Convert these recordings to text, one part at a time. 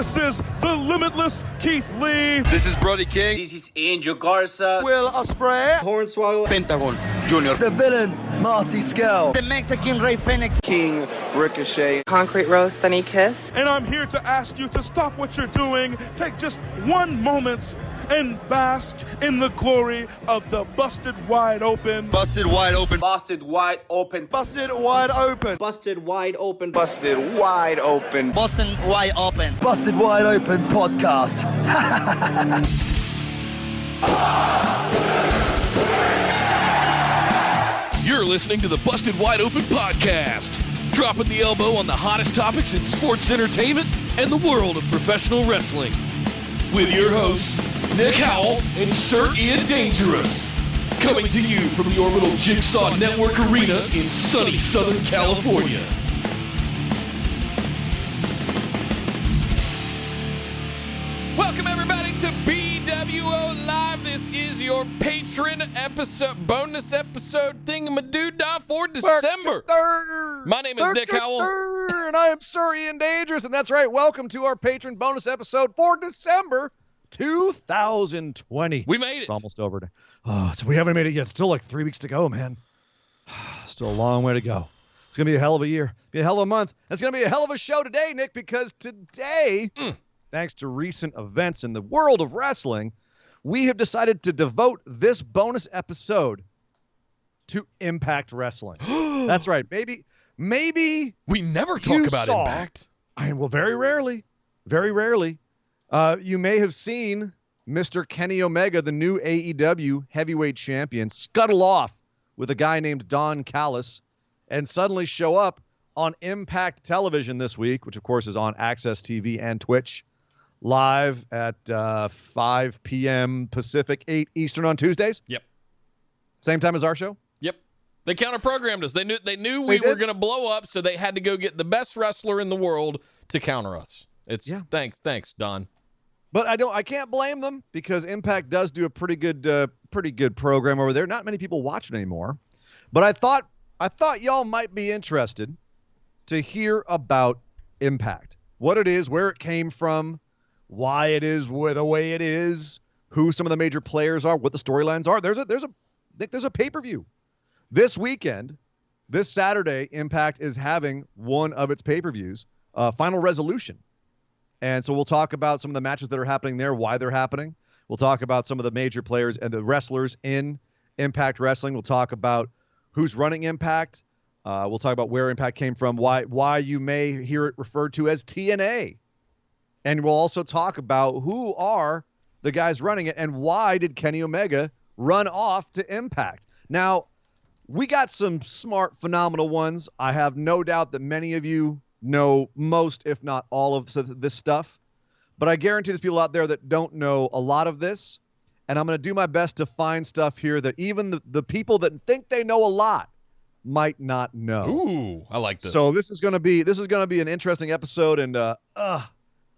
This is the limitless Keith Lee. This is Brody King. This is Angel Garza. Will Ospreay. Hornswoggle. Pentagon Jr. The villain, Marty Skell. The Mexican Ray Phoenix. King Ricochet. Concrete Rose Sunny Kiss. And I'm here to ask you to stop what you're doing, take just one moment, and bask in the glory of the busted wide open. Busted wide open. Busted wide open. Busted wide open. Busted wide open. Busted wide open. Boston wide open. Busted wide open podcast. You're listening to the Busted Wide Open podcast, dropping the elbow on the hottest topics in sports entertainment and the world of professional wrestling. With your hosts, Nick Howell and Sir Ian Dangerous. Coming to you from the Orbital Jigsaw Network Arena in sunny Southern California. Welcome everybody to BWO Live. This is your patron episode, bonus episode thingamadoodah for December. My name is Nick Howell. And I am Sir Ian Dangerous, and that's right. Welcome to our patron bonus episode for December 2020. We made it. It's almost over. So we haven't made it yet. Still like 3 weeks to go, man. Still a long way to go. It's going to be a hell of a year. Be a hell of a month. It's going to be a hell of a show today, Nick, because today, thanks to recent events in the world of wrestling, we have decided to devote this bonus episode to Impact Wrestling. That's right. Maybe we never talk about Impact. Well, very rarely. You may have seen Mr. Kenny Omega, the new AEW heavyweight champion, scuttle off with a guy named Don Callis and suddenly show up on Impact Television this week, which of course is on Access TV and Twitch, live at 5 p.m. Pacific, 8 Eastern on Tuesdays. Yep. Same time as our show? Yep. They counter-programmed us. They knew we were going to blow up, so they had to go get the best wrestler in the world to counter us. Thanks, Don. But I can't blame them because Impact does do a pretty good program over there. Not many people watch it anymore. But I thought y'all might be interested to hear about Impact. What it is, where it came from, why it is the way it is, who some of the major players are, what the storylines are. There's a pay-per-view. This weekend, this Saturday, Impact is having one of its pay-per-views, Final Resolution. And so we'll talk about some of the matches that are happening there, why they're happening. We'll talk about some of the major players and the wrestlers in Impact Wrestling. We'll talk about who's running Impact. We'll talk about where Impact came from, why you may hear it referred to as TNA. And we'll also talk about who are the guys running it and why did Kenny Omega run off to Impact. Now, we got some smart, phenomenal ones. I have no doubt that many of you know most, if not all of this stuff. But I guarantee there's people out there that don't know a lot of this. And I'm going to do my best to find stuff here that even the people that think they know a lot might not know. Ooh, I like this. So this is going to be an interesting episode. And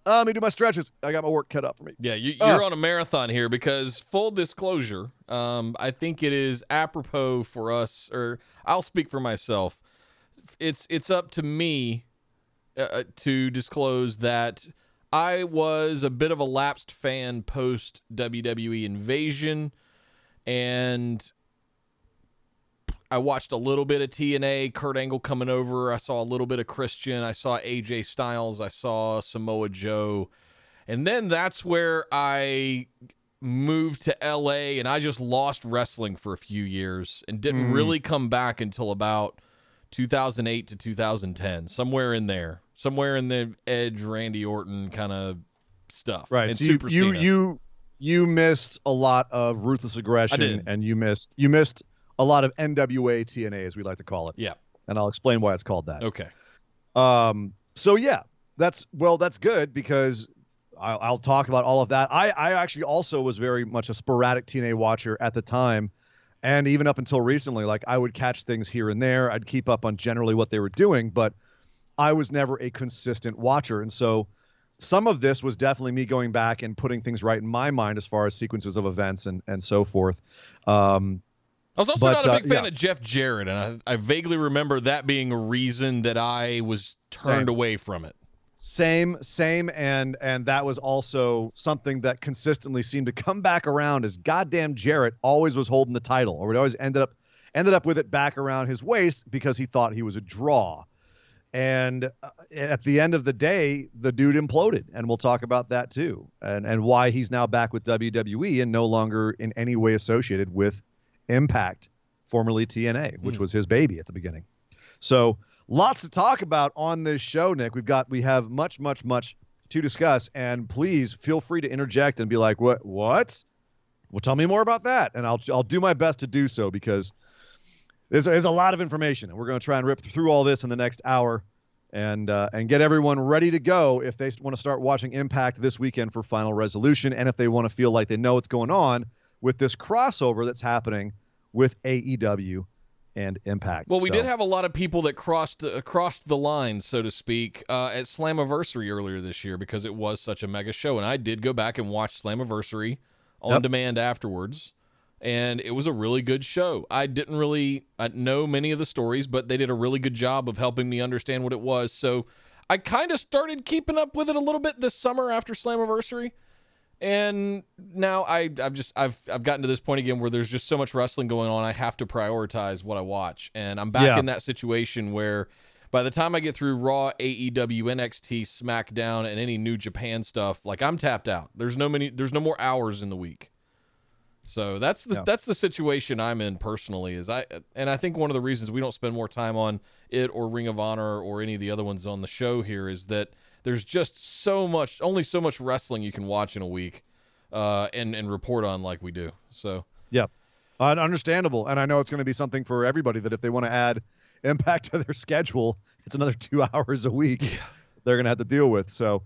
let me do my stretches. I got my work cut out for me. Yeah, you're on a marathon here because full disclosure, I think it is apropos for us, or I'll speak for myself. It's up to me to disclose that I was a bit of a lapsed fan post WWE Invasion, and I watched a little bit of TNA, Kurt Angle coming over. I saw a little bit of Christian. I saw AJ Styles. I saw Samoa Joe. And then that's where I moved to LA, and I just lost wrestling for a few years and didn't really come back until about 2008 to 2010, somewhere in there, somewhere in the Edge, Randy Orton kind of stuff. Right. And So Super Cena. you missed a lot of Ruthless Aggression, I did. and you missed a lot of NWA TNA, as we like to call it. Yeah. And I'll explain why it's called that. Okay. So yeah, that's good because I'll talk about all of that. I actually also was very much a sporadic TNA watcher at the time. And even up until recently, like I would catch things here and there. I'd keep up on generally what they were doing, but I was never a consistent watcher. And so some of this was definitely me going back and putting things right in my mind as far as sequences of events and so forth. I was also not a big fan of Jeff Jarrett, and I vaguely remember that being a reason that I was turned away from it. Same, and that was also something that consistently seemed to come back around, as goddamn Jarrett always was holding the title, or he always ended up with it back around his waist because he thought he was a draw. And at the end of the day, the dude imploded, and we'll talk about that too, and why he's now back with WWE and no longer in any way associated with Impact, formerly TNA, which was his baby at the beginning. So lots to talk about on this show, Nick. We have much to discuss, and please feel free to interject and be like, what? Well, tell me more about that, and I'll do my best to do so, because there's a lot of information, and we're going to try and rip through all this in the next hour, and get everyone ready to go if they want to start watching Impact this weekend for Final Resolution, and if they want to feel like they know what's going on with this crossover that's happening with AEW and Impact. Well, we did have a lot of people that crossed the line, so to speak, at Slammiversary earlier this year, because it was such a mega show, and I did go back and watch Slammiversary on demand afterwards, and it was a really good show. I didn't really know many of the stories, but they did a really good job of helping me understand what it was, so I kind of started keeping up with it a little bit this summer after Slammiversary. And now I've gotten to this point again where there's just so much wrestling going on, I have to prioritize what I watch. And I'm back in that situation where by the time I get through Raw, AEW, NXT, SmackDown, and any New Japan stuff, like, I'm tapped out. There's no more hours in the week. So that's the situation I'm in personally. I think one of the reasons we don't spend more time on it or Ring of Honor or any of the other ones on the show here is that there's just only so much wrestling you can watch in a week, and report on like we do. So understandable, and I know it's going to be something for everybody that if they want to add Impact to their schedule, it's another 2 hours a week they're going to have to deal with. So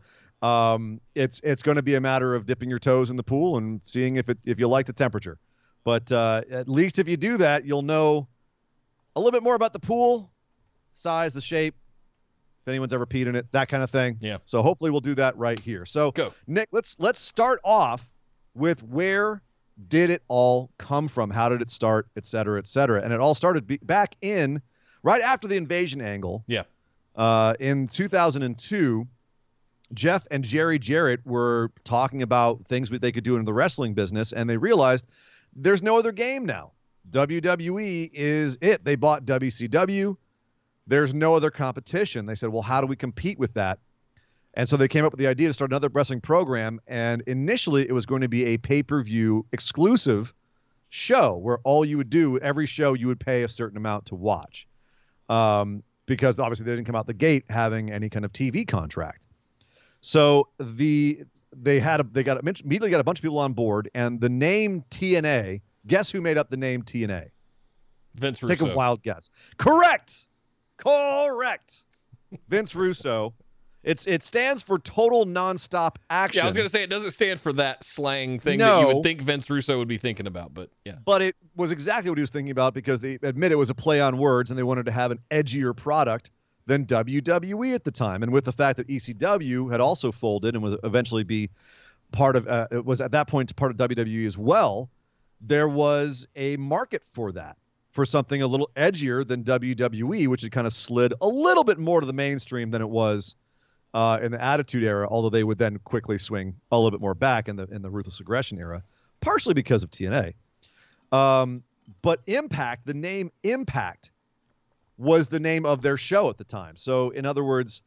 it's going to be a matter of dipping your toes in the pool and seeing if you like the temperature. But at least if you do that, you'll know a little bit more about the pool, size, the shape, if anyone's ever peed in it, that kind of thing. Yeah. So hopefully we'll do that right here. So go, Nick, let's start off with where did it all come from? How did it start, et cetera, et cetera? And it all started back in right after the Invasion angle. Yeah. In 2002, Jeff and Jerry Jarrett were talking about things that they could do in the wrestling business, and they realized there's no other game now. WWE is it. They bought WCW. There's no other competition. They said, well, how do we compete with that? And so they came up with the idea to start another wrestling program. And initially it was going to be a pay-per-view exclusive show where all you would do, every show you would pay a certain amount to watch. Because obviously they didn't come out the gate having any kind of TV contract. So they immediately got a bunch of people on board, and the name TNA, guess who made up the name TNA? Vince Russo. Take a wild guess. Correct. Vince Russo. It stands for total nonstop action. Yeah, I was going to say it doesn't stand for that slang thing No. that you would think Vince Russo would be thinking about, but yeah. But it was exactly what he was thinking about, because they admit it was a play on words, and they wanted to have an edgier product than WWE at the time. And with the fact that ECW had also folded and was eventually be part of it was at that point part of WWE as well, there was a market for that, for something a little edgier than WWE, which had kind of slid a little bit more to the mainstream than it was in the Attitude Era, although they would then quickly swing a little bit more back in the Ruthless Aggression era, partially because of TNA. But Impact, the name Impact, was the name of their show at the time. So, in other words,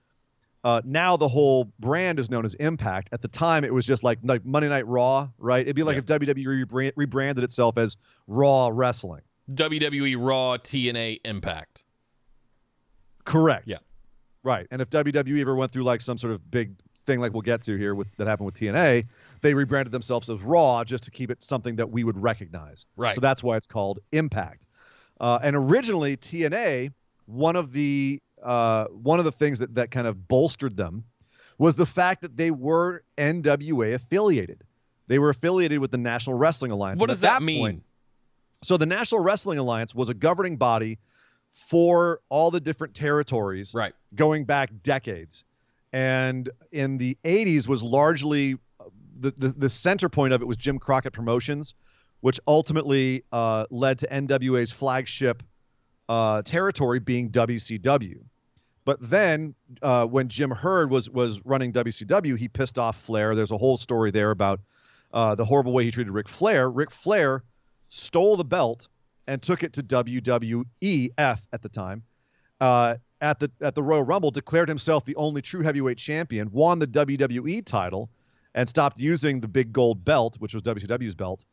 now the whole brand is known as Impact. At the time, it was just like Monday Night Raw, right? It'd be like if WWE rebranded itself as Raw Wrestling. WWE Raw, TNA, Impact. Correct. Yeah. Right. And if WWE ever went through like some sort of big thing like we'll get to here that happened with TNA, they rebranded themselves as Raw just to keep it something that we would recognize. Right. So that's why it's called Impact. And originally TNA, one of the things that kind of bolstered them was the fact that they were NWA affiliated. They were affiliated with the National Wrestling Alliance. What does that mean? So the National Wrestling Alliance was a governing body for all the different territories, right, going back decades. And in the 80s was largely the center point of it was Jim Crockett Promotions, which ultimately led to NWA's flagship territory being WCW. But then when Jim Herd was running WCW, he pissed off Flair. There's a whole story there about the horrible way he treated Ric Flair. Ric Flair stole the belt and took it to WWEF at the time. At the Royal Rumble, declared himself the only true heavyweight champion, won the WWE title, and stopped using the big gold belt, which was WCW's belt,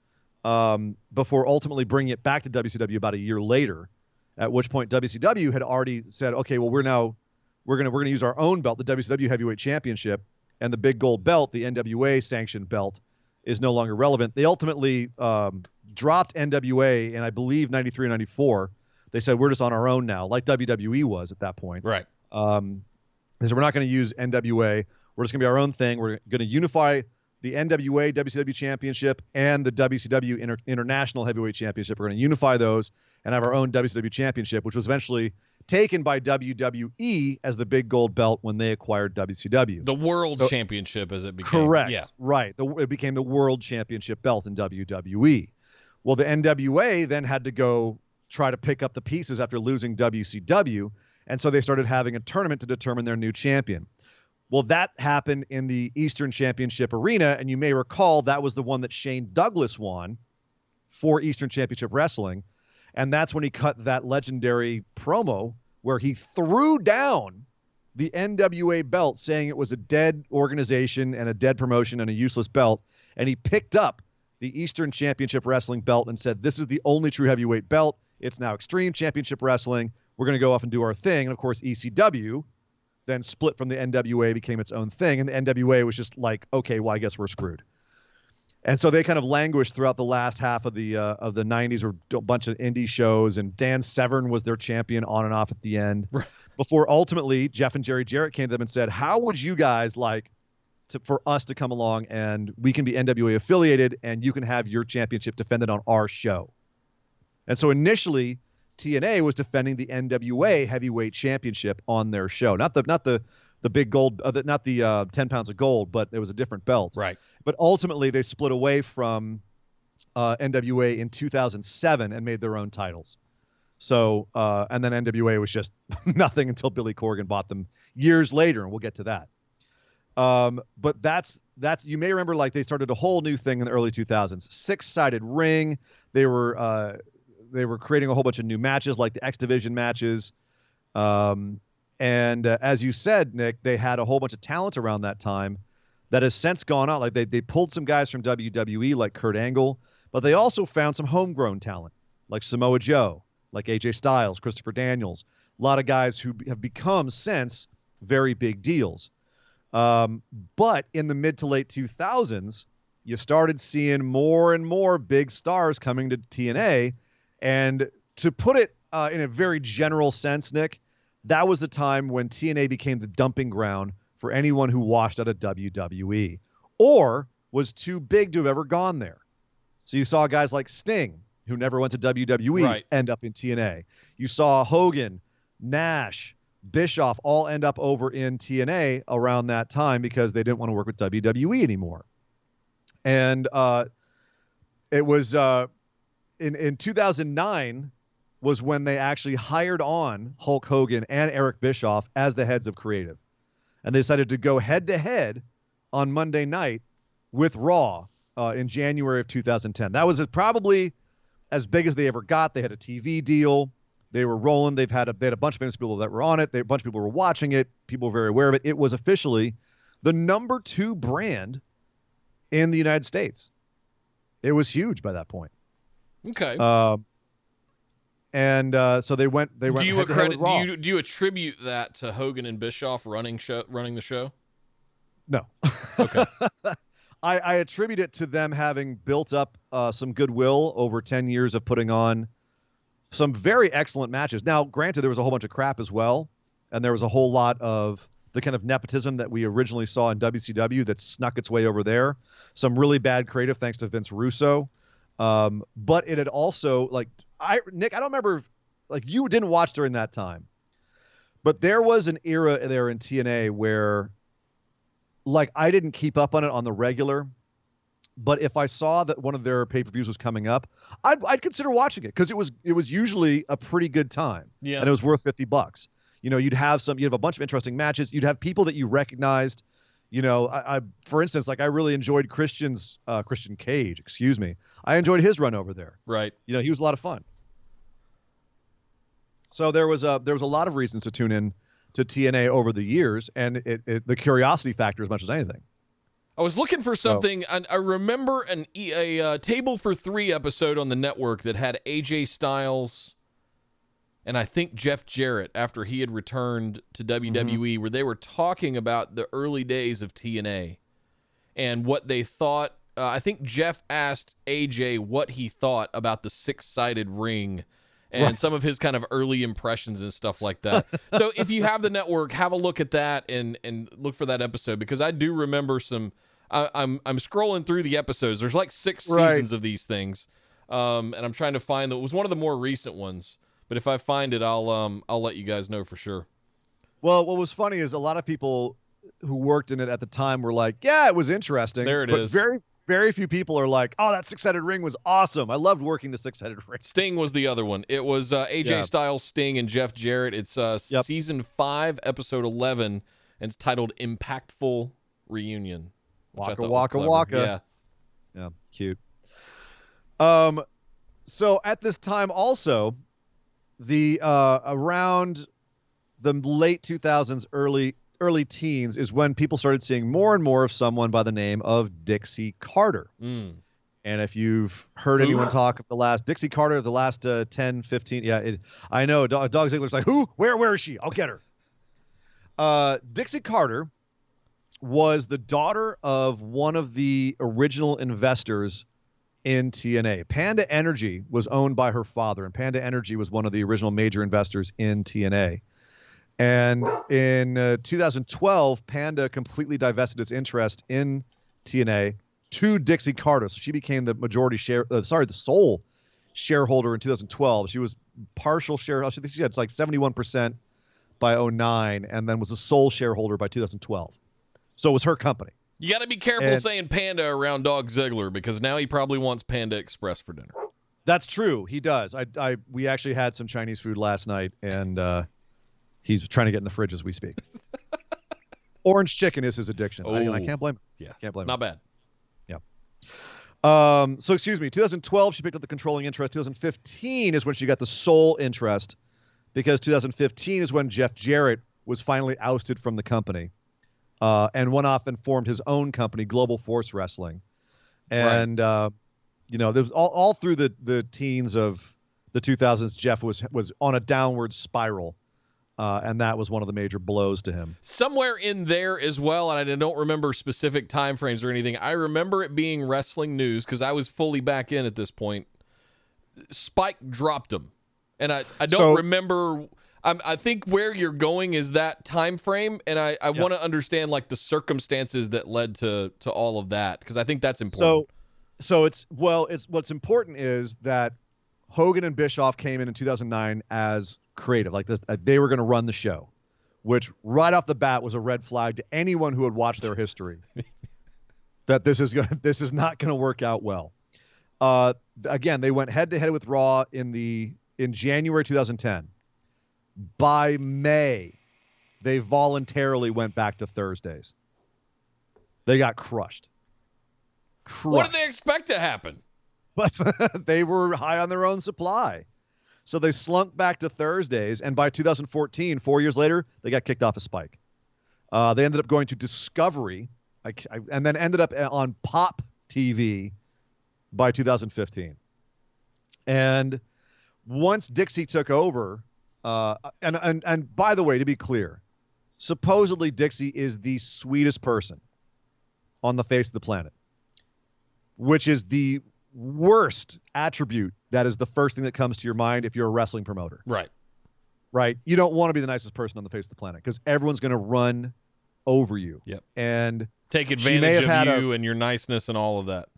before ultimately bringing it back to WCW about a year later. At which point WCW had already said, okay, well, we're gonna use our own belt, the WCW Heavyweight Championship, and the big gold belt, the NWA sanctioned belt, is no longer relevant. They ultimately dropped NWA in, I believe, 93 or 94. They said, we're just on our own now, like WWE was at that point. Right. They said, we're not going to use NWA. We're just going to be our own thing. We're going to unify the NWA WCW Championship and the WCW International Heavyweight Championship. We're going to unify those and have our own WCW Championship, which was eventually taken by WWE as the big gold belt when they acquired WCW. The World Championship, as it became. Correct. Yeah. Right. It became the World Championship belt in WWE. Well, the NWA then had to go try to pick up the pieces after losing WCW, and so they started having a tournament to determine their new champion. Well, that happened in the Eastern Championship arena, and you may recall that was the one that Shane Douglas won for Eastern Championship Wrestling, and that's when he cut that legendary promo where he threw down the NWA belt, saying it was a dead organization and a dead promotion and a useless belt, and he picked up the Eastern Championship Wrestling belt and said, this is the only true heavyweight belt. It's now Extreme Championship Wrestling. We're going to go off and do our thing. And, of course, ECW then split from the NWA, became its own thing. And the NWA was just like, okay, well, I guess we're screwed. And so they kind of languished throughout the last half of the 90s, or a bunch of indie shows. And Dan Severn was their champion on and off at the end. Before ultimately Jeff and Jerry Jarrett came to them and said, how would you guys like for us to come along and we can be NWA affiliated and you can have your championship defended on our show? And so initially, TNA was defending the NWA Heavyweight Championship on their show, not the big gold, not the 10 pounds of gold, but it was a different belt. Right. But ultimately, they split away from NWA in 2007 and made their own titles. So, and then NWA was just nothing until Billy Corgan bought them years later, and we'll get to that. But that's you may remember, like, they started a whole new thing in the early 2000s, 6-sided ring. They were creating a whole bunch of new matches, like the X Division matches. And as you said, Nick, they had a whole bunch of talent around that time that has since gone out. Like they pulled some guys from WWE, like Kurt Angle, but they also found some homegrown talent, like Samoa Joe, like AJ Styles, Christopher Daniels, a lot of guys who have become since very big deals. But in the mid to late 2000s, you started seeing more and more big stars coming to TNA. And to put it in a very general sense, Nick, that was the time when TNA became the dumping ground for anyone who washed out of WWE or was too big to have ever gone there. So you saw guys like Sting, who never went to WWE, end up in TNA. You saw Hogan, Nash, Bischoff all end up over in TNA around that time because they didn't want to work with WWE anymore. And it was in 2009 was when they actually hired on Hulk Hogan and Eric Bischoff as the heads of creative. And they decided to go head-to-head on Monday night with Raw in January of 2010. That was probably as big as they ever got. They had a TV deal. They were rolling. They had a bunch of famous people that were on it. A bunch of people were watching it. People were very aware of it. It was officially the number 2 brand in the United States. It was huge by that point. Okay. So they went. Do you accredit? Do you attribute that to Hogan and Bischoff running the show? No. Okay. I attribute it to them having built up some goodwill over 10 years of putting on some very excellent matches. Now, granted, there was a whole bunch of crap as well, and there was a whole lot of the kind of nepotism that we originally saw in WCW that snuck its way over there. Some really bad creative, thanks to Vince Russo. But it had also, like, Nick, I don't remember, like, you didn't watch during that time, but there was an era there in TNA where, like, I didn't keep up on it on the regular, but if I saw that one of their pay-per-views was coming up, I'd consider watching it because it was usually a pretty good time. Yeah. And it was worth $50. you'd have a bunch of interesting matches. You'd have people that you recognized. I for instance, like I really enjoyed Christian Cage, excuse me. I enjoyed his run over there. Right. He was a lot of fun. So there was a lot of reasons to tune in to TNA over the years, and the curiosity factor as much as anything. I was looking for something. I remember a Table for Three episode on the network that had AJ Styles and I think Jeff Jarrett after he had returned to WWE, where they were talking about the early days of TNA and what they thought. I think Jeff asked AJ what he thought about the six-sided ring and some of his kind of early impressions and stuff like that. So if you have the network, have a look at that and look for that episode, because I do remember some. I'm scrolling through the episodes. There's like 6 seasons of these things, and I'm trying to find it was one of the more recent ones. But if I find it, I'll let you guys know for sure. Well, what was funny is a lot of people who worked in it at the time were like, "Yeah, it was interesting." There it is. Very, very few people are like, "Oh, that six-sided ring was awesome. I loved working the six-sided ring." Sting was the other one. It was AJ Styles, Sting, and Jeff Jarrett. It's season 5, episode 11, and it's titled "Impactful Reunion." Waka waka waka. Yeah, cute. So at this time also, the around the late 2000s, early teens is when people started seeing more and more of someone by the name of Dixie Carter. And if you've heard anyone talk of the last Dixie Carter, the last 10, 15, I know Dog Ziggler's like, who? Where is she? I'll get her. Dixie Carter was the daughter of one of the original investors in TNA. Panda Energy was owned by her father, and Panda Energy was one of the original major investors in TNA. And in 2012, Panda completely divested its interest in TNA to Dixie Carter. So she became the the sole shareholder in 2012. She was partial shareholder. I think she had like 71% by 2009, and then was a sole shareholder by 2012. So it was her company. You got to be careful saying Panda around Dog Ziggler, because now he probably wants Panda Express for dinner. That's true. He does. We actually had some Chinese food last night, and he's trying to get in the fridge as we speak. Orange chicken is his addiction. I can't blame him. Yeah, can't blame him. Not bad. Yeah. So excuse me. 2012, she picked up the controlling interest. 2015 is when she got the sole interest, because 2015 is when Jeff Jarrett was finally ousted from the company. And went off and formed his own company, Global Force Wrestling. And, there was all through the teens of the 2000s, Jeff was on a downward spiral. And that was one of the major blows to him. Somewhere in there as well, and I don't remember specific time frames or anything, I remember it being wrestling news, because I was fully back in at this point. Spike dropped him. And I don't remember... I think where you're going is that time frame, and I want to understand like the circumstances that led to all of that, because I think that's important. So it's what's important is that Hogan and Bischoff came in 2009 as creative, like this. They were going to run the show, which right off the bat was a red flag to anyone who had watched their history that this is not going to work out well. Again, they went head to head with Raw in January 2010. By May, they voluntarily went back to Thursdays. They got crushed. What did they expect to happen? But they were high on their own supply. So they slunk back to Thursdays, and by 2014, 4 years later, they got kicked off of Spike. They ended up going to Discovery, and then ended up on Pop TV by 2015. And once Dixie took over... And by the way, to be clear, supposedly Dixie is the sweetest person on the face of the planet, which is the worst attribute. That is the first thing that comes to your mind if you're a wrestling promoter. Right. You don't want to be the nicest person on the face of the planet, because everyone's going to run over you. Yep. And take advantage of you and your niceness and all of that.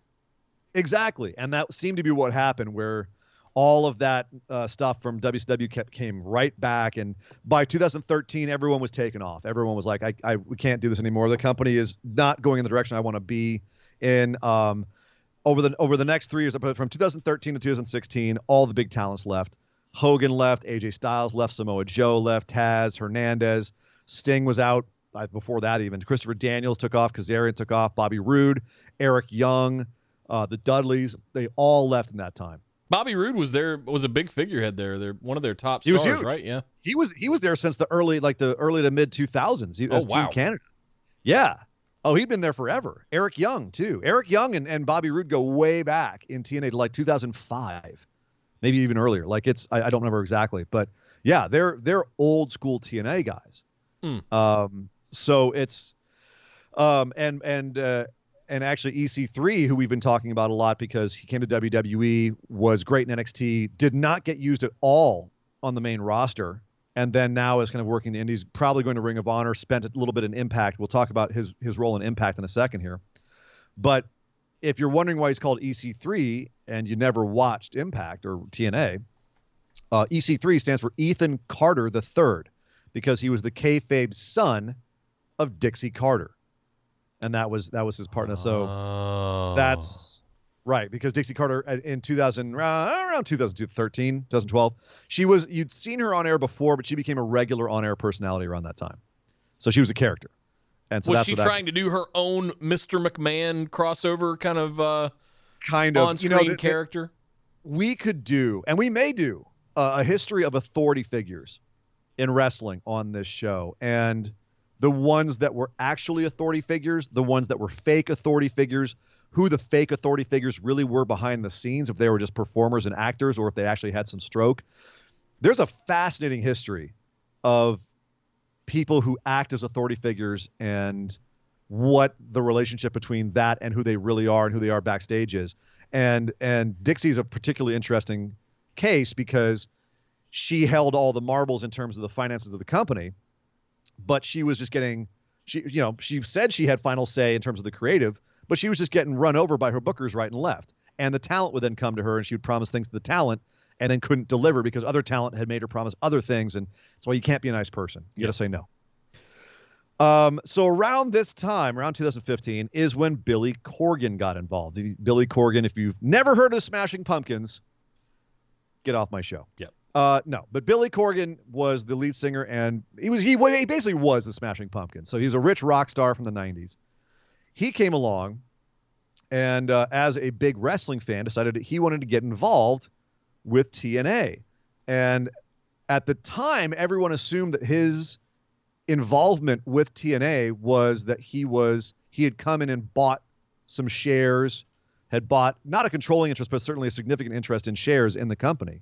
Exactly. And that seemed to be what happened, where all of that stuff from WCW came right back, and by 2013, everyone was taken off. Everyone was like, we can't do this anymore. The company is not going in the direction I want to be in. Over the next 3 years, from 2013 to 2016, all the big talents left. Hogan left, AJ Styles left, Samoa Joe left, Taz, Hernandez, Sting was out before that even. Christopher Daniels took off, Kazarian took off, Bobby Roode, Eric Young, the Dudleys, they all left in that time. Bobby Roode was a big figurehead there. They're one of their top He was stars, huge. right? Yeah. He was there since the early to mid 2000s. As Team Canada. Yeah. Oh, he'd been there forever. Eric Young too. Eric Young and Bobby Roode go way back in TNA to like 2005, maybe even earlier. Like I don't remember exactly, but yeah, they're old school TNA guys. So it's and actually EC3, who we've been talking about a lot because he came to WWE, was great in NXT, did not get used at all on the main roster, and then now is kind of working the indies, probably going to Ring of Honor, spent a little bit in Impact. We'll talk about his role in Impact in a second here. But if you're wondering why he's called EC3 and you never watched Impact or TNA, EC3 stands for Ethan Carter III, because he was the kayfabe son of Dixie Carter. And that was his partner. So that's right, because Dixie Carter in 2000, around 2013, 2012, you'd seen her on air before, but she became a regular on air personality around that time. So she was a character. And so was she trying to do her own Mr. McMahon crossover kind of on-screen character? We could do, and we may do, a history of authority figures in wrestling on this show. And the ones that were actually authority figures, the ones that were fake authority figures, who the fake authority figures really were behind the scenes, if they were just performers and actors or if they actually had some stroke. There's a fascinating history of people who act as authority figures and what the relationship between that and who they really are and who they are backstage is. And Dixie's a particularly interesting case because she held all the marbles in terms of the finances of the company, but she was just she said she had final say in terms of the creative, but she was just getting run over by her bookers right and left. And the talent would then come to her and she would promise things to the talent and then couldn't deliver because other talent had made her promise other things. And that's why you can't be a nice person. You got to say no. So around this time, around 2015, is when Billy Corgan got involved. Billy Corgan, if you've never heard of the Smashing Pumpkins, get off my show. Yep. No, but Billy Corgan was the lead singer, and he basically was the Smashing Pumpkins. So he's a rich rock star from the 90s. He came along, and as a big wrestling fan, decided that he wanted to get involved with TNA. And at the time, everyone assumed that his involvement with TNA was that he had come in and bought some shares, had bought not a controlling interest, but certainly a significant interest in shares in the company.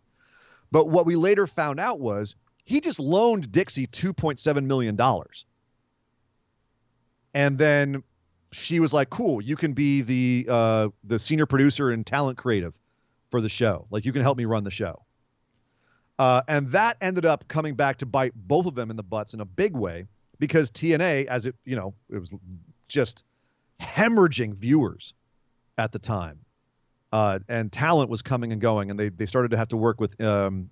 But what we later found out was he just loaned Dixie $2.7 million. And then she was like, cool, you can be the senior producer and talent creative for the show. Like, you can help me run the show. And that ended up coming back to bite both of them in the butts in a big way, because TNA, as it was just hemorrhaging viewers at the time. And talent was coming and going, and they started to have to work with to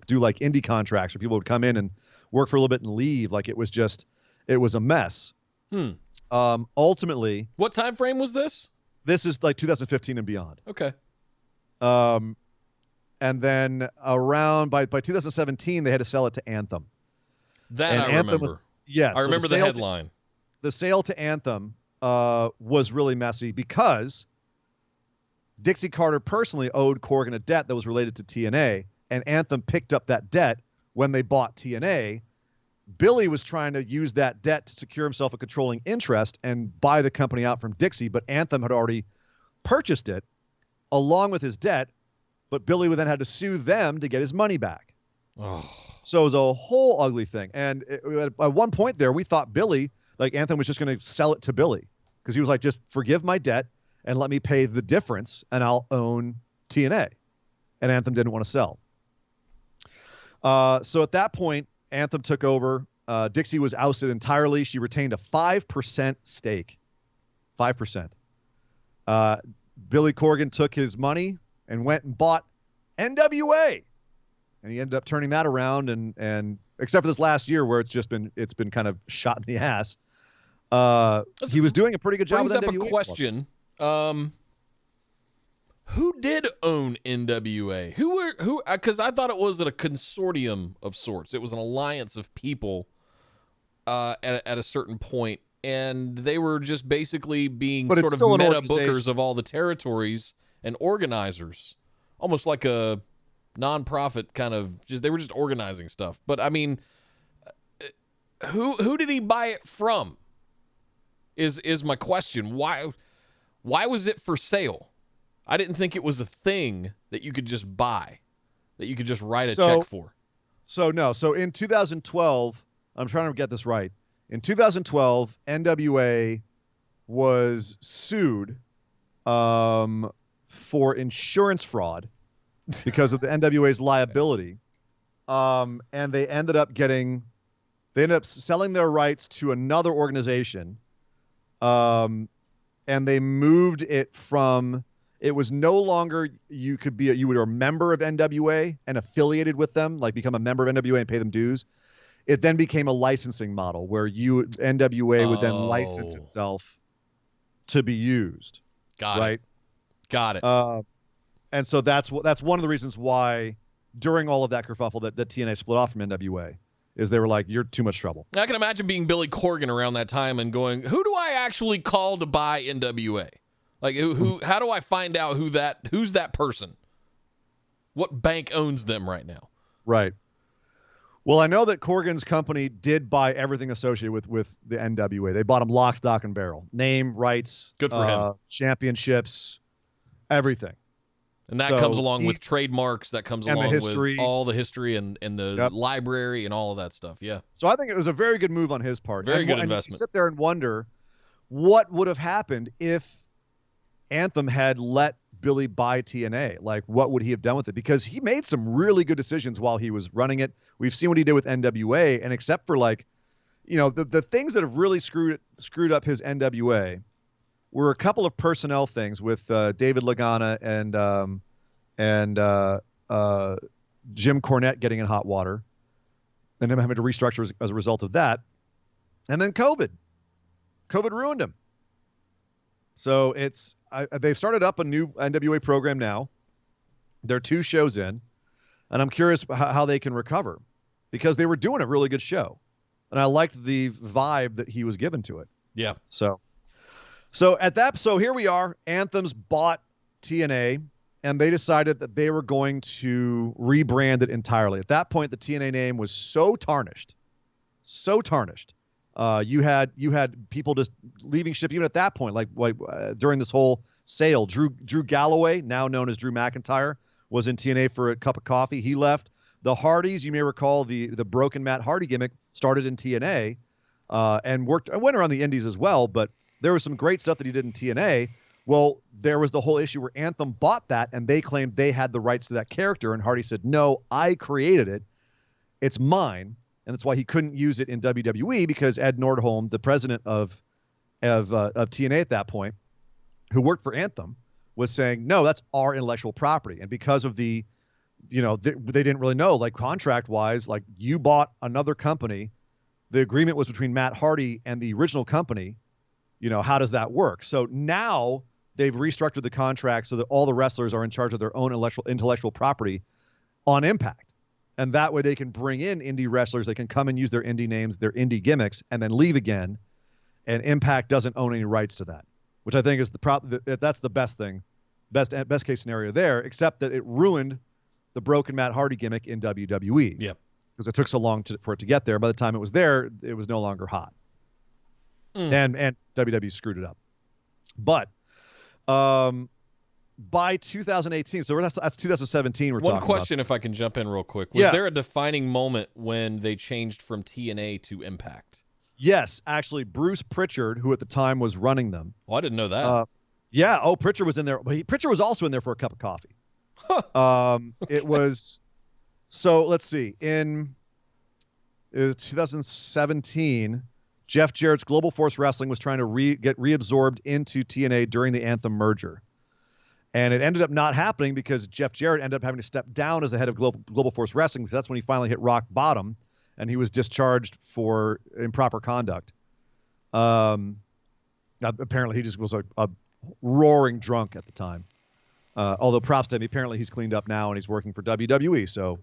do like indie contracts where people would come in and work for a little bit and leave. Like, it was a mess. Ultimately, what time frame was this? This is like 2015 and beyond. Okay. And then around by 2017, they had to sell it to Anthem. That I remember. Yes, I remember the headline. The sale to Anthem was really messy because Dixie Carter personally owed Corgan a debt that was related to TNA, and Anthem picked up that debt when they bought TNA. Billy was trying to use that debt to secure himself a controlling interest and buy the company out from Dixie, but Anthem had already purchased it along with his debt, but Billy would then had to sue them to get his money back. Oh. So it was a whole ugly thing. And at one point there, we thought Anthem was just going to sell it to Billy, because he was like, just forgive my debt and let me pay the difference, and I'll own TNA. And Anthem didn't want to sell. So at that point, Anthem took over. Dixie was ousted entirely. She retained a 5% stake. 5%. Billy Corgan took his money and went and bought NWA. And he ended up turning that around, and except for this last year where it's been kind of shot in the ass. He was doing a pretty good job with NWA. Brings up a question. Who did own NWA? Who? Because I thought it was a consortium of sorts. It was an alliance of people at a certain point, and they were just basically being But it's sort of still an meta bookers organization. of all the territories and organizers, almost like a nonprofit kind of. They were just organizing stuff. But I mean, who did he buy it from? Is my question. Why was it for sale? I didn't think it was a thing that you could just buy, that you could just write a check for. So in 2012, I'm trying to get this right. In 2012, NWA was sued for insurance fraud because of the NWA's liability. And they ended up selling their rights to another organization. And they moved it from, it was no longer you were a member of NWA and affiliated with them, like become a member of NWA and pay them dues. It then became a licensing model where NWA would then license itself to be used. Got it. And so that's one of the reasons why during all of that kerfuffle that TNA split off from NWA, is they were like, you're too much trouble. I can imagine being Billy Corgan around that time and going, who do I actually call to buy NWA? Like, how do I find out who's that person? What bank owns them right now? Right. Well, I know that Corgan's company did buy everything associated with the NWA. They bought them lock, stock, and barrel. Name, rights. Good for him. Championships, everything. And that comes along with trademarks. That comes along with all the history and the library and all of that stuff. Yeah. So I think it was a very good move on his part. Very good investment. And you sit there and wonder what would have happened if Anthem had let Billy buy TNA. Like, what would he have done with it? Because he made some really good decisions while he was running it. We've seen what he did with NWA, and except for the things that have really screwed up his NWA were a couple of personnel things with David Lagana and Jim Cornette getting in hot water, and him having to restructure as a result of that, and then COVID ruined him. So they've started up a new NWA program now. They're 2 shows in, and I'm curious how they can recover, because they were doing a really good show, and I liked the vibe that he was given to it. Yeah. So here we are. Anthem's bought TNA, and they decided that they were going to rebrand it entirely. At that point, the TNA name was so tarnished. You had people just leaving ship even at that point, like during this whole sale. Drew Galloway, now known as Drew McIntyre, was in TNA for a cup of coffee. He left. The Hardys, you may recall the broken Matt Hardy gimmick, started in TNA and went around the indies as well, but there was some great stuff that he did in TNA. Well, there was the whole issue where Anthem bought that, and they claimed they had the rights to that character, and Hardy said, no, I created it. It's mine. And that's why he couldn't use it in WWE, because Ed Nordholm, the president of TNA at that point, who worked for Anthem, was saying, no, that's our intellectual property. And because of they didn't really know, like contract-wise, like you bought another company. The agreement was between Matt Hardy and the original company. How does that work? So now they've restructured the contract so that all the wrestlers are in charge of their own intellectual property on Impact. And that way they can bring in indie wrestlers. They can come and use their indie names, their indie gimmicks, and then leave again. And Impact doesn't own any rights to that, which I think is that's the best thing, best case scenario there, except that it ruined the broken Matt Hardy gimmick in WWE. Yeah. Because it took so long for it to get there. By the time it was there, it was no longer hot. And WWE screwed it up. But by 2018, so that's 2017 we're talking about. One question, if I can jump in real quick. Was there a defining moment when they changed from TNA to Impact? Yes, actually, Bruce Pritchard, who at the time was running them. Oh, I didn't know that. Pritchard was in there. But Pritchard was also in there for a cup of coffee. It was, so let's see. In 2017, Jeff Jarrett's Global Force Wrestling was trying to get reabsorbed into TNA during the Anthem merger. And it ended up not happening because Jeff Jarrett ended up having to step down as the head of Global Force Wrestling, because that's when he finally hit rock bottom, and he was discharged for improper conduct. Apparently he just was a roaring drunk at the time. Although props to him. Apparently he's cleaned up now and he's working for WWE, so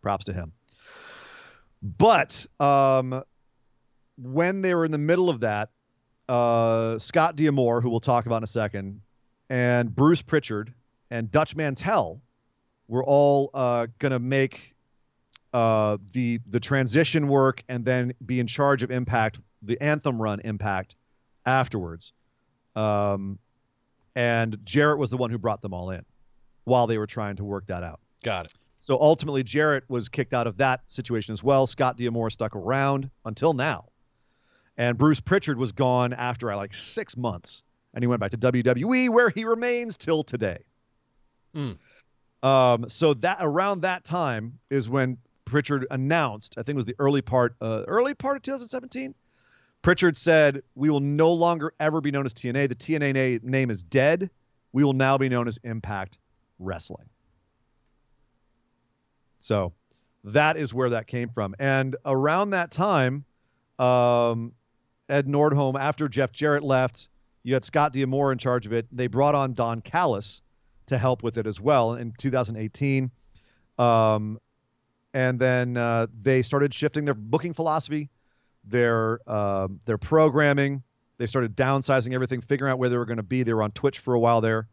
props to him. But when they were in the middle of that, Scott D'Amore, who we'll talk about in a second, and Bruce Pritchard and Dutch Mantell were all going to make the transition work and then be in charge of Impact, the Anthem run Impact afterwards. And Jarrett was the one who brought them all in while they were trying to work that out. Got it. So ultimately, Jarrett was kicked out of that situation as well. Scott D'Amore stuck around until now. And Bruce Pritchard was gone after like 6 months. And he went back to WWE, where he remains till today. So that around that time is when Pritchard announced, I think it was the early part of 2017, Pritchard said, we will no longer ever be known as TNA. The TNA name is dead. We will now be known as Impact Wrestling. So that is where that came from. And around that time, Ed Nordholm, after Jeff Jarrett left, you had Scott D'Amore in charge of it. They brought on Don Callis to help with it as well in 2018. And then they started shifting their booking philosophy, their programming. They started downsizing everything, figuring out where they were going to be. They were on Twitch for a while there.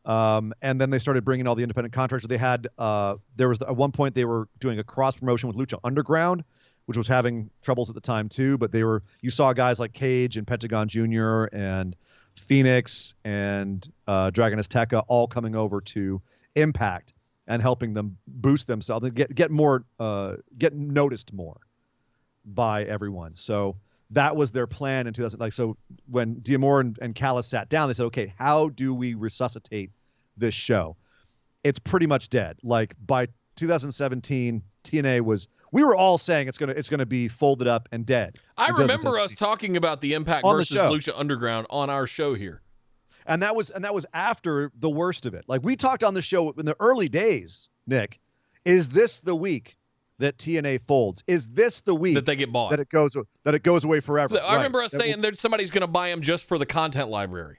And then they started bringing all the independent contractors. They had, there was at one point they were doing a cross promotion with Lucha Underground, which was having troubles at the time too. But you saw guys like Cage and Pentagon Jr. and Phoenix and Dragon Azteca all coming over to Impact and helping them boost themselves and get noticed more by everyone. So that was their plan in 2000. So when D'Amore and Callis sat down, they said, okay, how do we resuscitate this show? It's pretty much dead. Like by 2017, TNA we were all saying it's gonna be folded up and dead. I remember us talking about the Impact versus Lucha Underground on our show here. And that was after the worst of it. Like we talked on the show in the early days, Nick, is this the week that TNA folds? Is this the week that they get bought? That it goes away forever? I remember us saying that somebody's going to buy them just for the content library.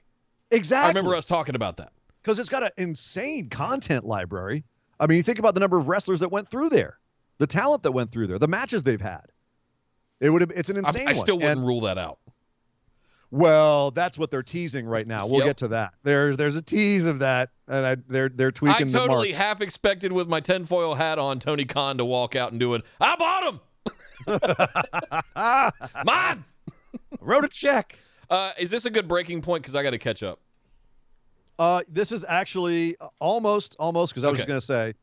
Exactly. I remember us talking about that. Because it's got an insane content library. I mean, you think about the number of wrestlers that went through there, the talent that went through there, the matches they've had. It's an insane one. I still wouldn't rule that out. Well, that's what they're teasing right now. We'll get to that. There's a tease of that, and they're tweaking the marks. I totally half expected with my tinfoil hat on Tony Khan to walk out and do it. I bought him. Mine. Wrote a check. Is this a good breaking point? Because I got to catch up. This is actually almost because I was just going to say,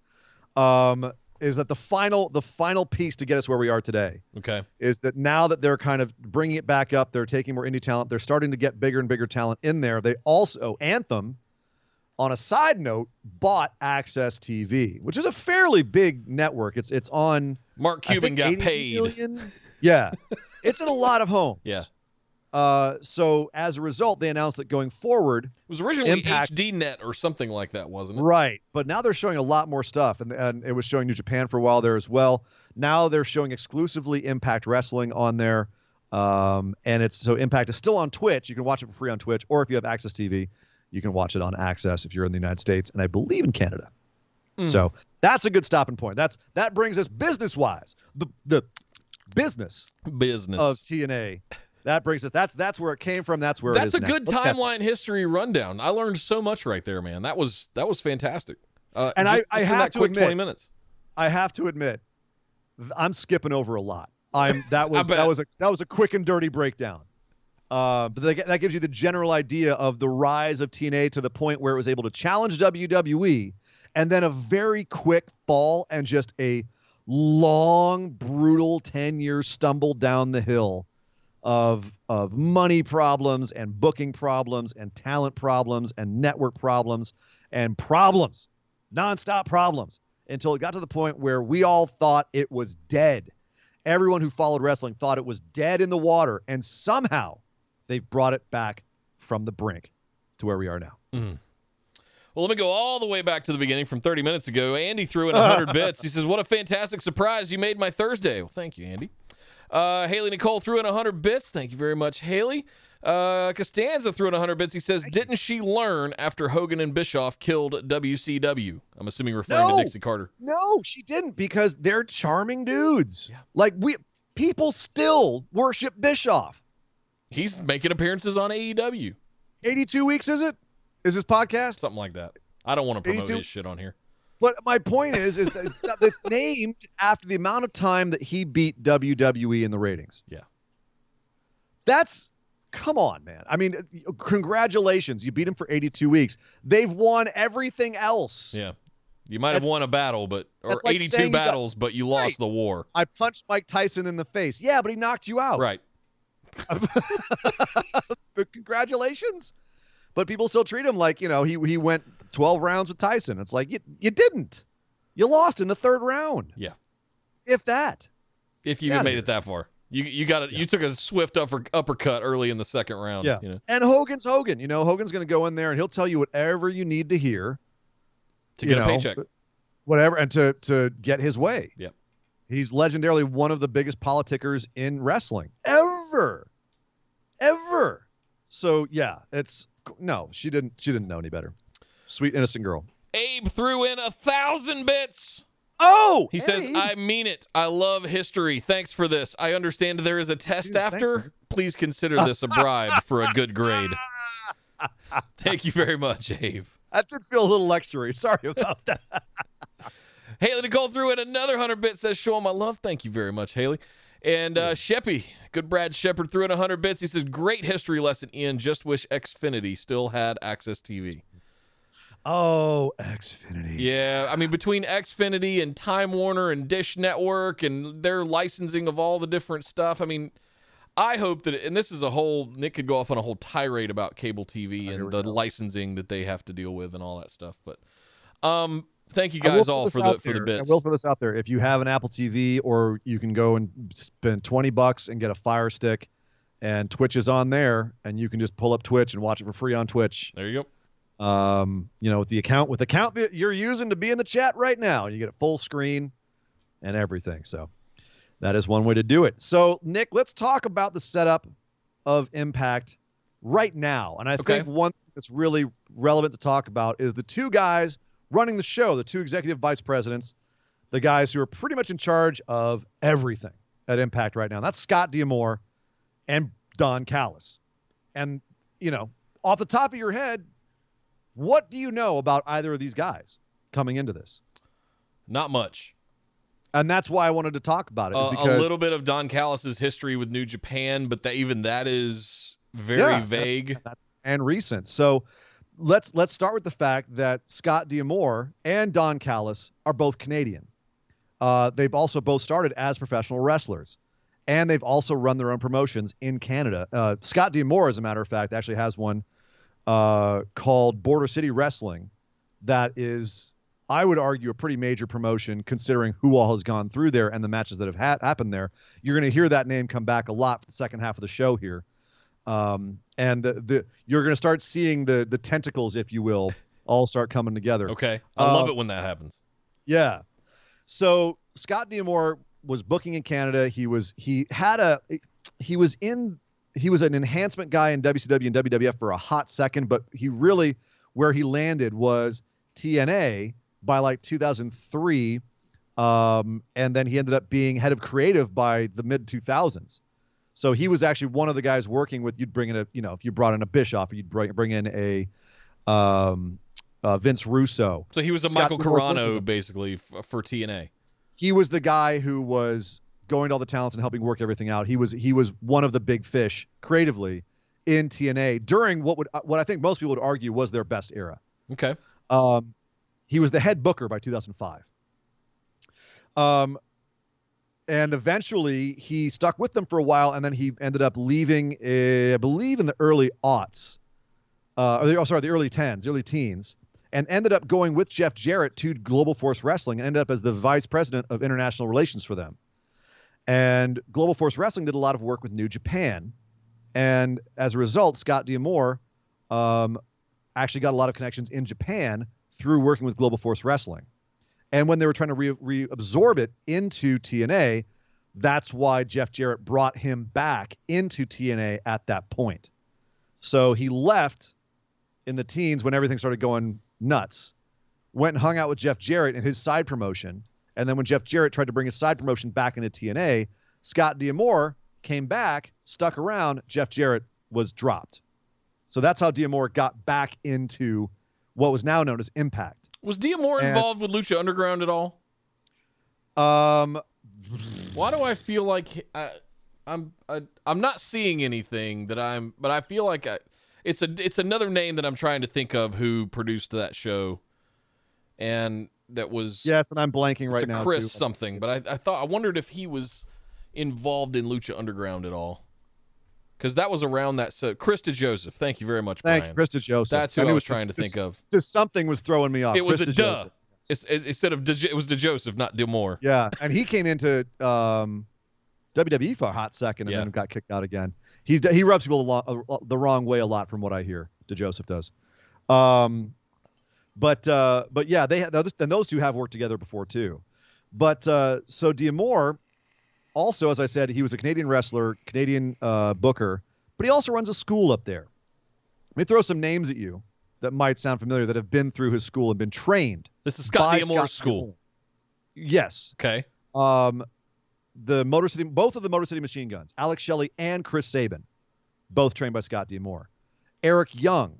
is that the final piece to get us where we are today. Okay. Is that now that they're kind of bringing it back up, they're taking more indie talent, they're starting to get bigger and bigger talent in there. They also, Anthem, on a side note, bought Access TV, which is a fairly big network. It's on Mark Cuban got paid. Million? Yeah. It's in a lot of homes. Yeah. So as a result, they announced that going forward, it was originally Impact HDNet or something like that, wasn't it? Right, but now they're showing a lot more stuff, and it was showing New Japan for a while there as well. Now they're showing exclusively Impact Wrestling on there, and Impact is still on Twitch. You can watch it for free on Twitch, or if you have Access TV, you can watch it on Access if you're in the United States, and I believe in Canada. So that's a good stopping point. That brings us business-wise, the business of TNA. That brings us. That's where it came from. That's where it is. That's a good timeline history rundown. I learned so much right there, man. That was fantastic. And I have to admit, 20 minutes. I have to admit, I'm skipping over a lot. That was a quick and dirty breakdown. But that gives you the general idea of the rise of TNA to the point where it was able to challenge WWE, and then a very quick fall and just a long, brutal 10-year stumble down the hill of money problems and booking problems and talent problems and network problems and problems, nonstop problems, until it got to the point where we all thought it was dead. Everyone who followed wrestling thought it was dead in the water, and somehow they've brought it back from the brink to where we are now. Well, let me go all the way back to the beginning from 30 minutes ago. Andy threw in 100 bits. He says, what a fantastic surprise. You made my Thursday. Well, thank you, Andy. Haley Nicole threw in 100 bits. Thank you very much, Haley. Costanza threw in 100 bits. He says, didn't she learn after Hogan and Bischoff killed WCW? I'm assuming referring to Dixie Carter. No, she didn't, because they're charming dudes. Yeah. Like, people still worship Bischoff. He's making appearances on AEW. 82 weeks, is it? Is this podcast? Something like that. I don't want to promote his shit on here. But my point is that it's named after the amount of time that he beat WWE in the ratings. Yeah. Come on, man. I mean, congratulations. You beat him for 82 weeks. They've won everything else. Yeah. You might have won a battle, or like 82 battles, but you lost the war. I punched Mike Tyson in the face. Yeah, but he knocked you out. Right. But congratulations. But people still treat him like, he went 12 rounds with Tyson. It's like, you didn't. You lost in the third round. Yeah. If that. If you made it that far. You got it. Yeah. You took a swift uppercut early in the second round. Yeah. And Hogan's Hogan. Hogan's going to go in there and he'll tell you whatever you need to hear to get a paycheck. Whatever, and to get his way. Yeah. He's legendarily one of the biggest politickers in wrestling ever. So yeah, she didn't know any better. Sweet innocent girl. Abe threw in 1,000 bits. Oh, he says, I mean it. I love history. Thanks for this. I understand there is a test after. Thanks, please consider this a bribe for a good grade. Thank you very much, Abe. That did feel a little lectury. Sorry about that. Haley Nicole threw in another 100 bits. Says, show my love. Thank you very much, Haley. And Sheppy, good Brad Shepard, threw in 100 bits. He says, great history lesson, Ian. Just wish Xfinity still had Access TV. Oh, Xfinity. Yeah, I mean, between Xfinity and Time Warner and Dish Network and their licensing of all the different stuff, I mean, I hope that, and this is Nick could go off on a whole tirade about cable TV and the licensing that they have to deal with and all that stuff. But thank you guys all for the bits. I will put this out there. If you have an Apple TV, or you can go and spend $20 and get a Fire Stick, and Twitch is on there, and you can just pull up Twitch and watch it for free on Twitch. There you go. With the account that you're using to be in the chat right now, you get it full screen and everything. So that is one way to do it. So Nick, let's talk about the setup of Impact right now. And I think one thing that's really relevant to talk about is the two guys running the show, the two executive vice presidents, the guys who are pretty much in charge of everything at Impact right now. And that's Scott D'Amore and Don Callis. And, off the top of your head, what do you know about either of these guys coming into this? Not much. And that's why I wanted to talk about it. Because a little bit of Don Callis's history with New Japan, but even that is very vague. And recent. So let's start with the fact that Scott D'Amore and Don Callis are both Canadian. They've also both started as professional wrestlers. And they've also run their own promotions in Canada. Scott D'Amore, as a matter of fact, actually has one called Border City Wrestling that is, I would argue, a pretty major promotion considering who all has gone through there and the matches that have happened there. You're going to hear that name come back a lot for the second half of the show here. And you're going to start seeing the tentacles, if you will, all start coming together. Okay. I love it when that happens. Yeah. So Scott D'Amore was booking in Canada. He was an enhancement guy in WCW and WWF for a hot second, but where he landed was TNA by like 2003. And then he ended up being head of creative by the mid 2000s. So he was actually one of the guys working with, you'd bring in if you brought in a Bischoff, or you'd bring in a Vince Russo. So he was a Michael Carano basically for TNA. He was the guy who was going to all the talents and helping work everything out. He was one of the big fish creatively in TNA during what I think most people would argue was their best era. Okay. He was the head booker by 2005. And eventually he stuck with them for a while, and then he ended up leaving, I believe in the early aughts, the early teens, and ended up going with Jeff Jarrett to Global Force Wrestling and ended up as the vice president of international relations for them. And Global Force Wrestling did a lot of work with New Japan. And as a result, Scott D'Amore actually got a lot of connections in Japan through working with Global Force Wrestling. And when they were trying to reabsorb it into TNA, that's why Jeff Jarrett brought him back into TNA at that point. So he left in the teens when everything started going nuts, went and hung out with Jeff Jarrett and his side promotion. And then when Jeff Jarrett tried to bring his side promotion back into TNA, Scott D'Amore came back, stuck around. Jeff Jarrett was dropped. So that's how D'Amore got back into what was now known as Impact. Was D'Amore involved with Lucha Underground at all? Why do I feel like I'm not seeing anything but I feel like it's another name that I'm trying to think of who produced that show, and that was yes, and I'm blanking right now. Chris too. something, but I wondered if he was involved in Lucha Underground at all, because that was around that. So Chris DeJoseph, thank you very much, Brian. Thank you, Chris DeJoseph. That's who I was trying to think of. Just something was throwing me off. It was Chris a DeJoseph. duh. Instead of it was DeJoseph, not D'Amore. Yeah, and he came into WWE for a hot second and then got kicked out again. He rubs people the wrong way a lot, from what I hear. DeJoseph does. But yeah, they had and those two have worked together before too. But so D'Amore, also, as I said, he was a Canadian wrestler, Canadian booker, but he also runs a school up there. Let me throw some names at you that might sound familiar, that have been through his school and been trained. This is Scott D'Amore's school. Yes. Okay. The Motor City, both of the Motor City Machine Guns, Alex Shelley and Chris Sabin, both trained by Scott D'Amore. Eric Young,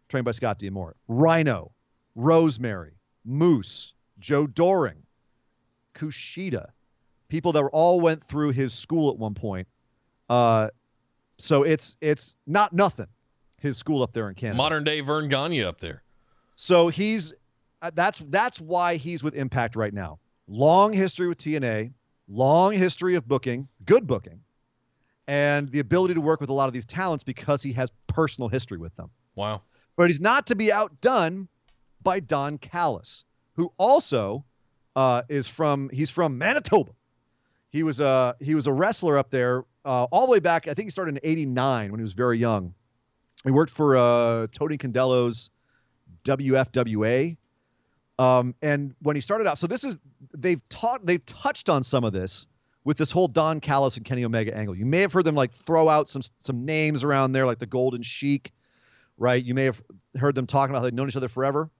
trained by Scott D'Amore. Rhino, Rosemary, Moose, Joe Doring, Kushida, people that all went through his school at one point. So it's not nothing, his school up there in Canada. Modern day Vern Gagne up there. So he's that's why he's with Impact right now. Long history with TNA, long history of booking, good booking, and the ability to work with a lot of these talents because he has personal history with them. Wow. But he's not to be outdone by Don Callis, who also he's from Manitoba. He was a wrestler up there all the way back. I think he started in '89 when he was very young. He worked for Tony Condello's WFWA. And when he started out, so they've touched on some of this with this whole Don Callis and Kenny Omega angle. You may have heard them like throw out some names around there, like the Golden Sheik, right? You may have heard them talking about how they've known each other forever.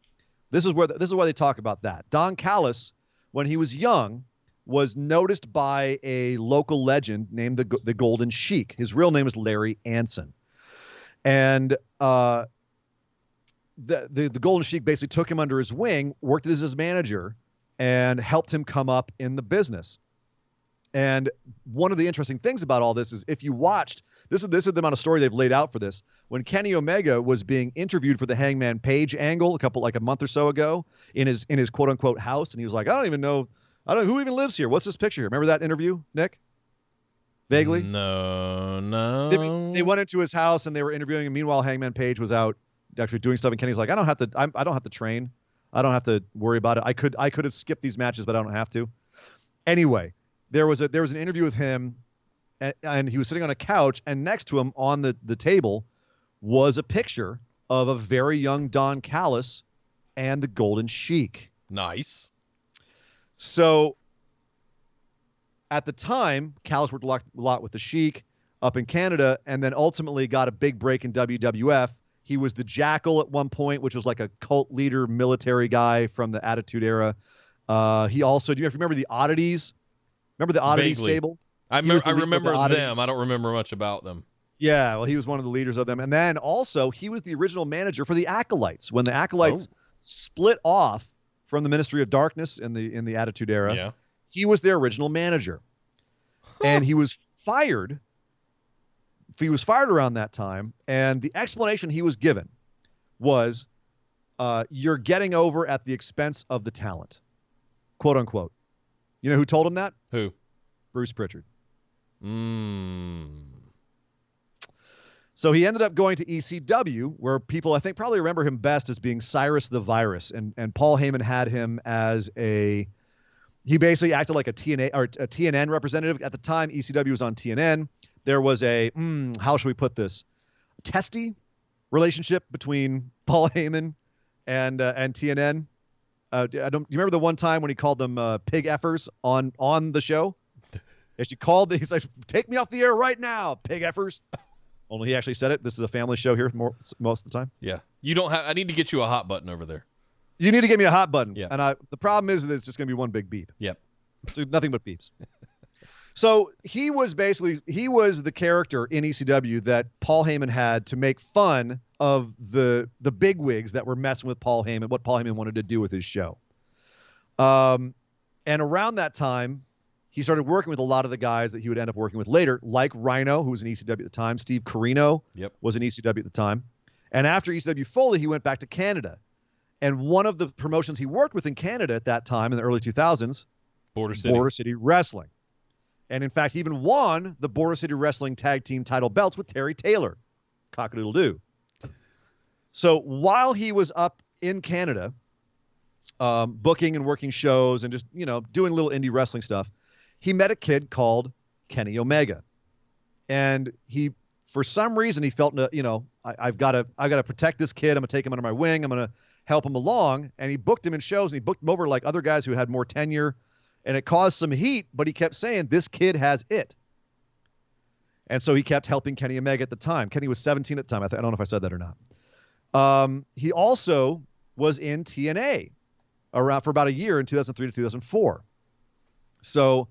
This is why they talk about that. Don Callis, when he was young, was noticed by a local legend named the Golden Sheik. His real name is Larry Anson. And the Golden Sheik basically took him under his wing, worked as his manager, and helped him come up in the business. And one of the interesting things about all this is, if you watched, this is the amount of story they've laid out for this. When Kenny Omega was being interviewed for the Hangman Page angle a month or so ago in his quote unquote house, and he was like, I don't know who even lives here. What's this picture here? Remember that interview, Nick? Vaguely? No. They went into his house and they were interviewing him. Meanwhile, Hangman Page was out actually doing stuff, and Kenny's like, I don't have to train. I don't have to worry about it. I could have skipped these matches, but I don't have to. Anyway, there was an interview with him, and he was sitting on a couch, and next to him on the table was a picture of a very young Don Callis and the Golden Sheik. Nice. So at the time, Callis worked a lot with the Sheik up in Canada, and then ultimately got a big break in WWF. He was the Jackal at one point, which was like a cult leader, military guy from the Attitude Era. He also, do you remember the Oddities? Remember the Oddities stable? I remember them. I don't remember much about them. Yeah, well, he was one of the leaders of them. And then also, he was the original manager for the Acolytes. When the Acolytes split off from the Ministry of Darkness in the Attitude Era, he was their original manager. And he was fired. He was fired around that time, and the explanation he was given was, you're getting over at the expense of the talent, quote unquote. You know who told him that? Who? Bruce Pritchard. So he ended up going to ECW, where people I think probably remember him best as being Cyrus the Virus, and Paul Heyman had him as he basically acted like a TNA or a TNN representative. At the time, ECW was on TNN. There was a, how should we put this, testy relationship between Paul Heyman and TNN. Do you remember the one time when he called them pig effers on the show? He's like, take me off the air right now, pig effers. Only he actually said it. This is a family show here most of the time. Yeah. You don't have. I need to get you a hot button over there. You need to give me a hot button. Yeah. And the problem is that it's just going to be one big beep. Yep. So nothing but beeps. So he was the character in ECW that Paul Heyman had to make fun of the bigwigs that were messing with Paul Heyman, what Paul Heyman wanted to do with his show. And around that time, he started working with a lot of the guys that he would end up working with later, like Rhino, who was in ECW at the time. Steve Corino was in ECW at the time. And after ECW Foley, he went back to Canada. And one of the promotions he worked with in Canada at that time in the early 2000s, Border City Wrestling. And in fact, he even won the Border City Wrestling tag team title belts with Terry Taylor. Cock-a-doodle-doo. So while he was up in Canada, booking and working shows and just, doing little indie wrestling stuff, he met a kid called Kenny Omega. And he, for some reason, he felt, I've got to protect this kid. I'm going to take him under my wing. I'm going to help him along. And he booked him in shows, and he booked him over like other guys who had more tenure. And it caused some heat, but he kept saying, this kid has it. And so he kept helping Kenny Omega at the time. Kenny was 17 at the time. I don't know if I said that or not. He also was in TNA around for about a year in 2003 to 2004. So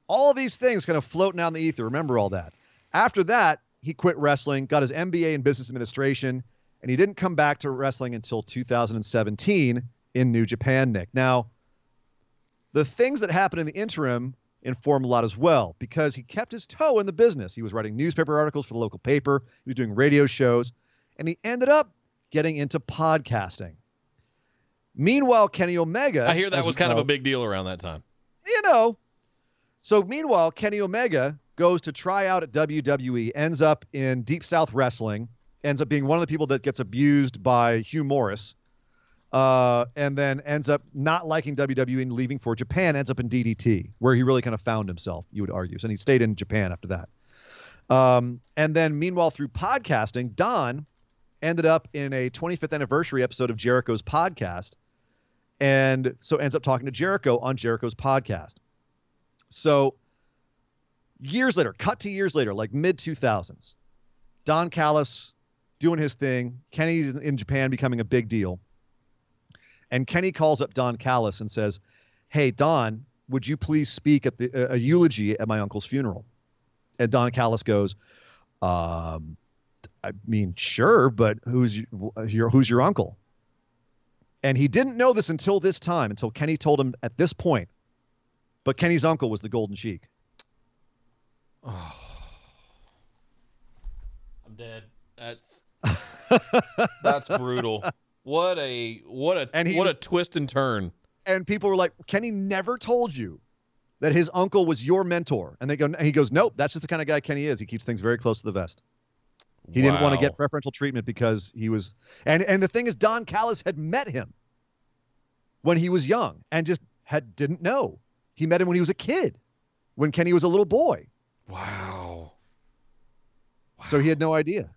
all of these things kind of floating out in the ether. Remember all that. After that, he quit wrestling, got his MBA in business administration, and he didn't come back to wrestling until 2017 in New Japan, Nick. Now, the things that happened in the interim informed a lot as well, because he kept his toe in the business. He was writing newspaper articles for the local paper. He was doing radio shows, and he ended up getting into podcasting. Meanwhile, Kenny Omega... I hear that was kind of a big deal around that time. So meanwhile, Kenny Omega goes to try out at WWE, ends up in Deep South Wrestling, ends up being one of the people that gets abused by Hugh Morris, and then ends up not liking WWE and leaving for Japan, ends up in DDT, where he really kind of found himself, you would argue. And he stayed in Japan after that. And then meanwhile, through podcasting, Don ended up in a 25th anniversary episode of Jericho's podcast, and so ends up talking to Jericho on Jericho's podcast. So years later, cut to years later, like mid-2000s, Don Callis doing his thing. Kenny's in Japan becoming a big deal. And Kenny calls up Don Callis and says, hey, Don, would you please speak at a eulogy at my uncle's funeral? And Don Callis goes, I mean, sure, but who's your uncle? And he didn't know this until this time, until Kenny told him at this point. But Kenny's uncle was the Golden Sheik. Oh. I'm dead. That's brutal. What a twist and turn. And people were like, Kenny never told you that his uncle was your mentor. And he goes, nope, that's just the kind of guy Kenny is. He keeps things very close to the vest. He didn't want to get preferential treatment because he was, and the thing is, Don Callis had met him when he was young and just didn't know. He met him when he was a kid, when Kenny was a little boy. Wow. So he had no idea.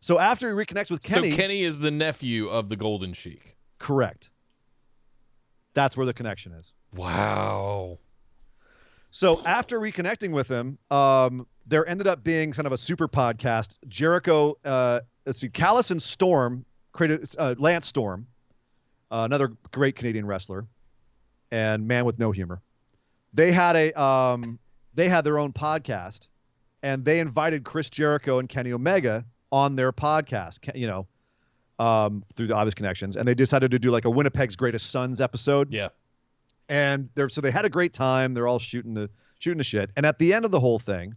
So after he reconnects with Kenny... So Kenny is the nephew of the Golden Sheik. Correct. That's where the connection is. Wow. So after reconnecting with him, there ended up being kind of a super podcast. Jericho, Callis and Storm created Lance Storm, another great Canadian wrestler, and man with no humor. They had their own podcast, and they invited Chris Jericho and Kenny Omega on their podcast, through the obvious connections, and they decided to do like a Winnipeg's Greatest Sons episode. Yeah. And so they had a great time. They're all shooting the shit. And at the end of the whole thing,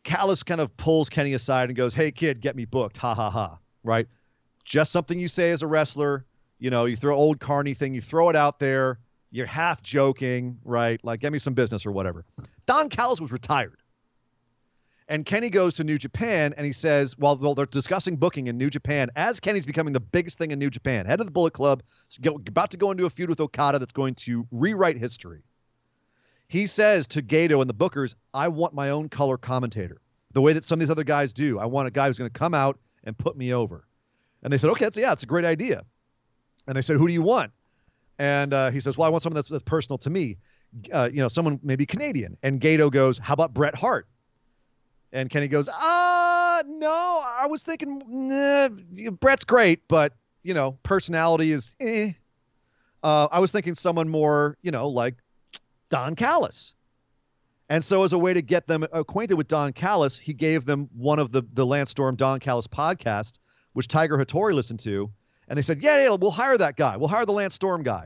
Callis kind of pulls Kenny aside and goes, hey, kid, get me booked. Ha, ha, ha. Right? Just something you say as a wrestler. You throw old Carney thing. You throw it out there. You're half joking, right? Like, get me some business or whatever. Don Callis was retired. And Kenny goes to New Japan, and he says, while they're discussing booking in New Japan, as Kenny's becoming the biggest thing in New Japan, head of the Bullet Club, about to go into a feud with Okada that's going to rewrite history. He says to Gato and the bookers, I want my own color commentator, the way that some of these other guys do. I want a guy who's going to come out and put me over. And they said, okay, it's a great idea. And they said, who do you want? And he says, well, I want someone that's personal to me. Someone maybe Canadian. And Gato goes, how about Bret Hart? And Kenny goes, No, I was thinking Brett's great, but personality is eh. I was thinking someone more, like Don Callis. And so as a way to get them acquainted with Don Callis, he gave them one of the Lance Storm Don Callis podcasts, which Tiger Hattori listened to. And they said, yeah, we'll hire that guy. We'll hire the Lance Storm guy.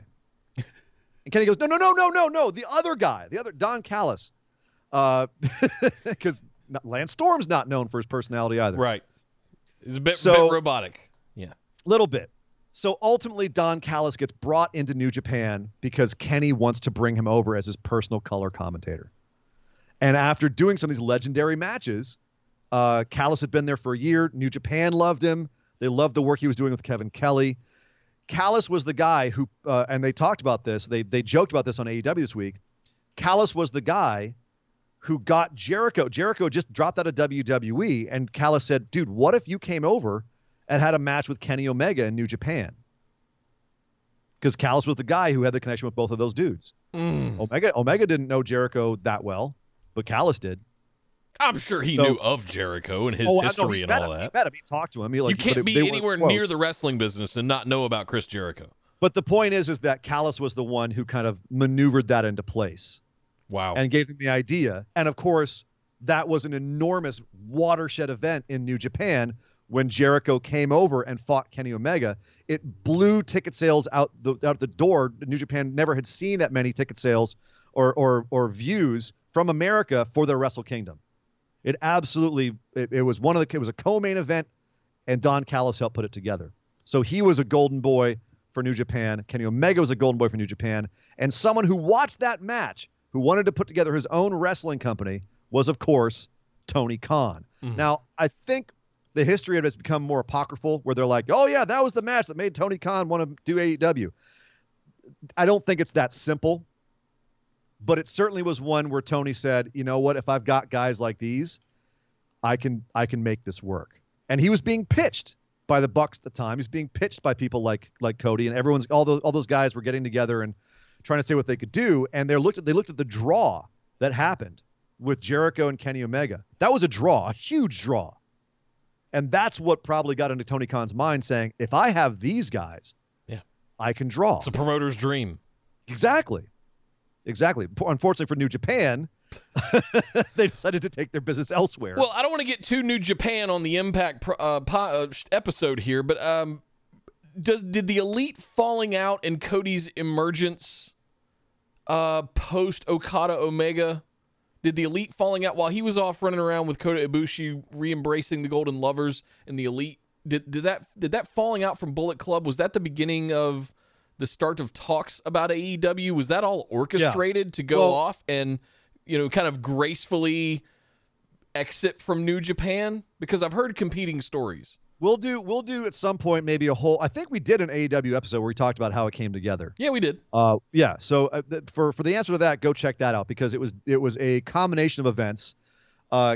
And Kenny goes, no, the other guy, the other Don Callis. Because Lance Storm's not known for his personality either. Right. He's a bit robotic. Yeah. Little bit. So ultimately, Don Callis gets brought into New Japan because Kenny wants to bring him over as his personal color commentator. And after doing some of these legendary matches, Callis had been there for a year. New Japan loved him. They loved the work he was doing with Kevin Kelly. Callis was the guy who, and they talked about this, they joked about this on AEW this week. Callis was the guy who got Jericho. Jericho just dropped out of WWE, and Callis said, dude, what if you came over and had a match with Kenny Omega in New Japan? Because Callis was the guy who had the connection with both of those dudes. Omega didn't know Jericho that well, but Callis did. I'm sure he knew of Jericho and his history and all that. He met him. He talked to him. You can't be anywhere near the wrestling business and not know about Chris Jericho. But the point is that Callis was the one who kind of maneuvered that into place. Wow. And gave them the idea. And of course, that was an enormous watershed event in New Japan when Jericho came over and fought Kenny Omega. It blew ticket sales out the door. New Japan never had seen that many ticket sales or views from America for their Wrestle Kingdom. It absolutely, it was it was a co-main event, and Don Callis helped put it together. So he was a golden boy for New Japan. Kenny Omega was a golden boy for New Japan. And someone who watched that match, who wanted to put together his own wrestling company, was, of course, Tony Khan. Mm-hmm. Now, I think the history of it has become more apocryphal, where they're like, oh, yeah, that was the match that made Tony Khan want to do AEW. I don't think it's that simple. But it certainly was one where Tony said, you know what, if I've got guys like these, I can make this work. And he was being pitched by the Bucks at the time. He was being pitched by people like Cody, and all those guys were getting together and trying to say what they could do. And they looked at the draw that happened with Jericho and Kenny Omega. That was a draw, a huge draw. And that's what probably got into Tony Khan's mind, saying, if I have these guys, I can draw. It's a promoter's dream. Exactly. Unfortunately for New Japan, they decided to take their business elsewhere. Well, I don't want to get too New Japan on the Impact episode here, but did the Elite falling out and Cody's emergence post Okada Omega, did the Elite falling out while he was off running around with Kota Ibushi re-embracing the Golden Lovers and the Elite, did that falling out from Bullet Club, was that the beginning of the start of talks about AEW? Was that all orchestrated to go off and, kind of gracefully exit from New Japan? Because I've heard competing stories. We'll do at some point maybe a whole. I think we did an AEW episode where we talked about how it came together. Yeah, we did. Yeah. So for the answer to that, go check that out, because it was a combination of events.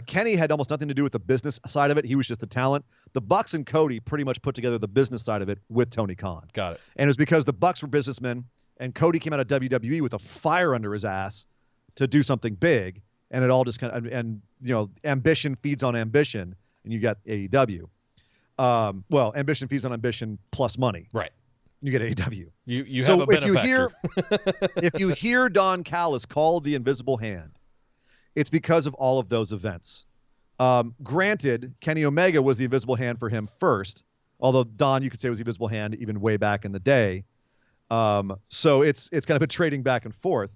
Kenny had almost nothing to do with the business side of it. He was just the talent. The Bucks and Cody pretty much put together the business side of it with Tony Khan. Got it. And it was because the Bucks were businessmen, and Cody came out of WWE with a fire under his ass to do something big, and it all just kind of ambition feeds on ambition, and you got AEW. Ambition feeds on ambition plus money. Right. You get AEW. You have a benefactor. If you hear Don Callis called the Invisible Hand, it's because of all of those events. Granted, Kenny Omega was the Invisible Hand for him first, although Don, you could say, was the Invisible Hand even way back in the day. So it's kind of a trading back and forth.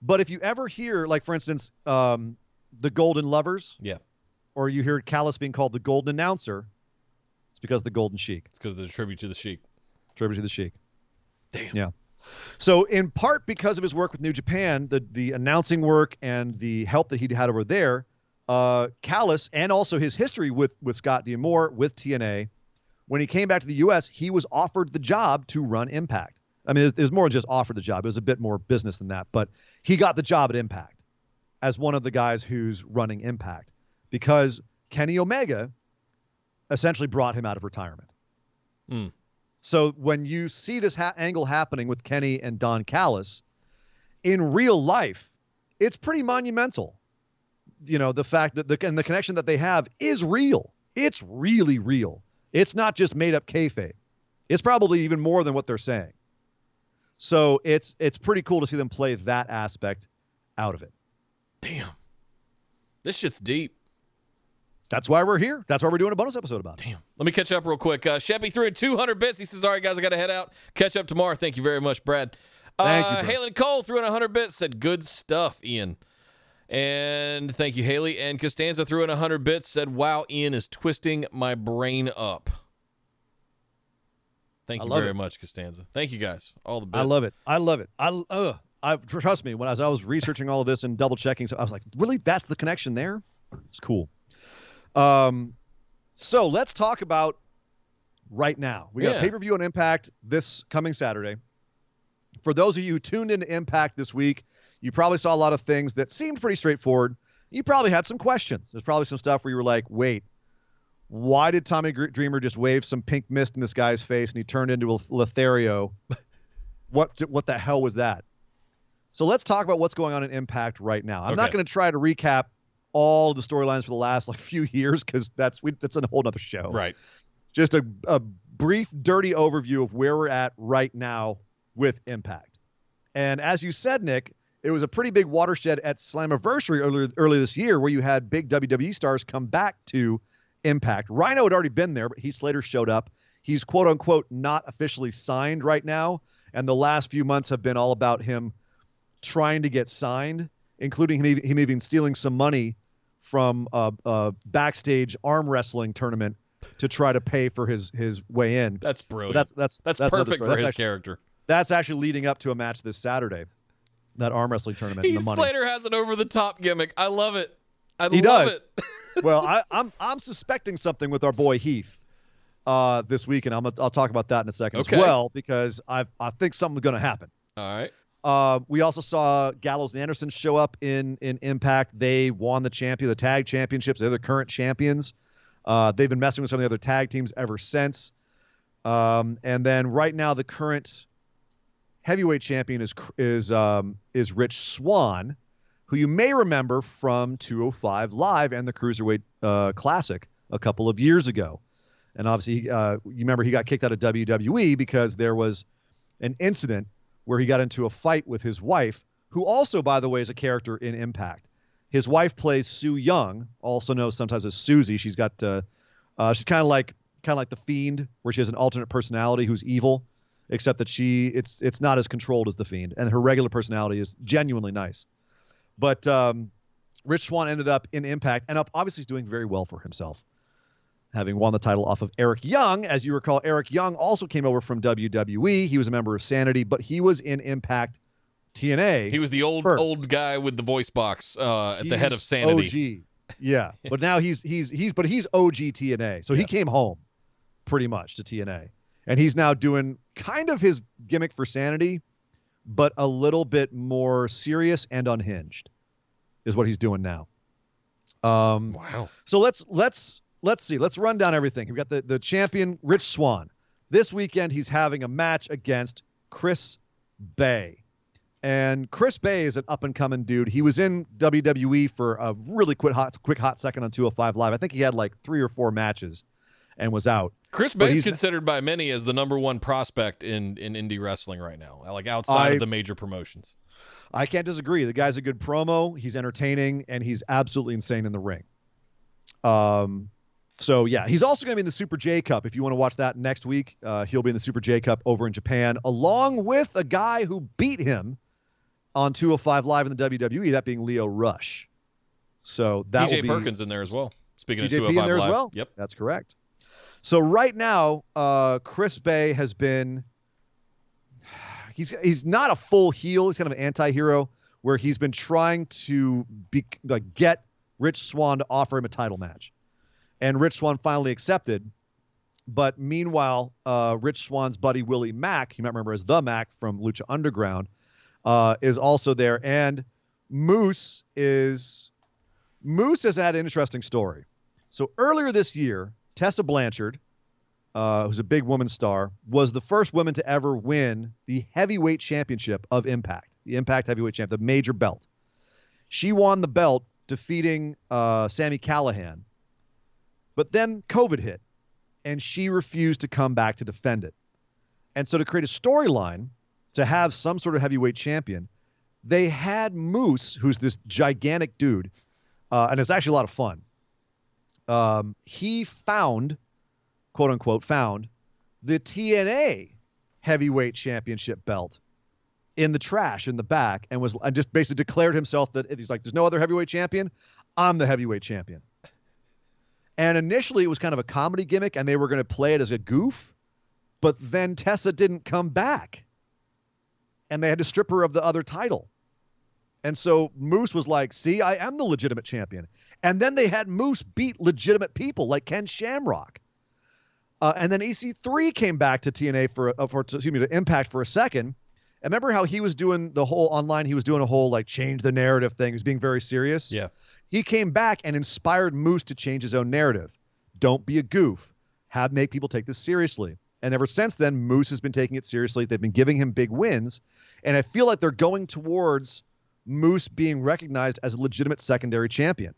But if you ever hear, like, for instance, the Golden Lovers, or you hear Callis being called the Golden Announcer, it's because of the Golden Sheik. It's because of the tribute to the Sheik. Tribute to the Sheik. Damn. Yeah. So in part because of his work with New Japan, the announcing work and the help that he had over there, Callis, and also his history with Scott D'Amore, with TNA, when he came back to the U.S., he was offered the job to run Impact. I mean, it was more than just offered the job. It was a bit more business than that. But he got the job at Impact as one of the guys who's running Impact, because Kenny Omega essentially brought him out of retirement. Mm. So when you see this angle happening with Kenny and Don Callis, in real life, it's pretty monumental. The fact that the connection that they have is real. It's really real. It's not just made up kayfabe. It's probably even more than what they're saying. So it's pretty cool to see them play that aspect out of it. Damn. This shit's deep. That's why we're here. That's why we're doing a bonus episode about it. Damn. Let me catch up real quick. Sheppy threw in 200 bits. He says, all right, guys, I got to head out. Catch up tomorrow. Thank you very much, Brad. Thank you, Brad. Haley Cole threw in 100 bits. Said, good stuff, Ian. And thank you, Haley. And Costanza threw in 100 bits. Said, wow, Ian is twisting my brain up. Thank you very much, Costanza. Thank you, guys. All the bits. I love it. I love it. Trust me, as I was researching all of this and double checking, so I was like, really? That's the connection there? It's cool. So let's talk about right now. We got a pay-per-view on Impact this coming Saturday. For those of you who tuned into Impact this week, you probably saw a lot of things that seemed pretty straightforward. You probably had some questions. There's probably some stuff where you were like, wait, why did Tommy Dreamer just wave some pink mist in this guy's face and he turned into a Lothario? What the hell was that? So let's talk about what's going on in Impact right now. I'm not going to try to recap all of the storylines for the last few years because that's a whole other show. Right. Just a brief, dirty overview of where we're at right now with Impact. And as you said, Nick, it was a pretty big watershed at Slammiversary earlier this year where you had big WWE stars come back to Impact. Rhino had already been there, but Heath Slater showed up. He's quote-unquote not officially signed right now, and the last few months have been all about him trying to get signed, including him even stealing some money from a backstage arm wrestling tournament to try to pay for his way in. That's brilliant. That's perfect for his character. That's actually leading up to a match this Saturday, that arm wrestling tournament. Heath the money. Slater has an over-the-top gimmick. I love it. He does. Well, I'm suspecting something with our boy Heath this week, and I'll talk about that in a second as well, because I think something's going to happen. All right. We also saw Gallows and Anderson show up in Impact. They won the tag championships. They're the current champions. They've been messing with some of the other tag teams ever since. And then right now, the current heavyweight champion is Rich Swann, who you may remember from 205 Live and the Cruiserweight Classic a couple of years ago. And obviously, you remember he got kicked out of WWE because there was an incident where he got into a fight with his wife, who also, by the way, is a character in Impact. His wife plays Sue Young, also known sometimes as Susie. She's got she's kind of like the Fiend, where she has an alternate personality who's evil, except that it's not as controlled as the Fiend, and her regular personality is genuinely nice. But Rich Swann ended up in Impact, and obviously he's doing very well for himself, having won the title off of Eric Young. As you recall, Eric Young also came over from WWE. He was a member of Sanity, but he was in Impact TNA. He was the old guy with the voice box at the head of Sanity. OG. Yeah, but now he's OG TNA. So he came home pretty much to TNA. And he's now doing kind of his gimmick for Sanity, but a little bit more serious and unhinged is what he's doing now. Wow. So let's see. Let's run down everything. We've got the champion, Rich Swann. This weekend, he's having a match against Chris Bay. And Chris Bay is an up-and-coming dude. He was in WWE for a really quick hot second on 205 Live. I think he had like 3 or 4 matches and was out. Chris Bay is considered by many as the #1 prospect in indie wrestling right now, like outside of the major promotions. I can't disagree. The guy's a good promo. He's entertaining, and he's absolutely insane in the ring. So, yeah, he's also going to be in the Super J Cup. If you want to watch that next week, he'll be in the Super J Cup over in Japan, along with a guy who beat him on 205 Live in the WWE, that being Leo Rush. So that will be Perkins in there as well. Speaking of TJP 205 in there Live. as well? Yep. That's correct. So right now, Chris Bay has been he's not a full heel. He's kind of an anti-hero where he's been trying to get Rich Swann to offer him a title match. And Rich Swann finally accepted. But meanwhile, Rich Swann's buddy Willie Mack, you might remember as the Mack from Lucha Underground, is also there. And Moose has had an interesting story. So earlier this year, Tessa Blanchard, who's a big woman star, was the first woman to ever win the heavyweight championship of Impact, the Impact Heavyweight Champ, the major belt. She won the belt, defeating Sami Callihan. But then COVID hit, and she refused to come back to defend it. And so to create a storyline, to have some sort of heavyweight champion, they had Moose, who's this gigantic dude, and it's actually a lot of fun. He found, quote unquote, the TNA heavyweight championship belt in the trash in the back, and just basically declared himself that he's like, there's no other heavyweight champion. I'm the heavyweight champion. And initially it was kind of a comedy gimmick, and they were going to play it as a goof, but then Tessa didn't come back, and they had to strip her of the other title. And so Moose was like, see, I am the legitimate champion. And then they had Moose beat legitimate people like Ken Shamrock. And then EC3 came back to TNA to Impact for a second. And remember how he was doing the whole online, he was doing a whole like change the narrative thing. He was being very serious. Yeah. He came back and inspired Moose to change his own narrative. Don't be a goof. Make people take this seriously. And ever since then, Moose has been taking it seriously. They've been giving him big wins. And I feel like they're going towards Moose being recognized as a legitimate secondary champion.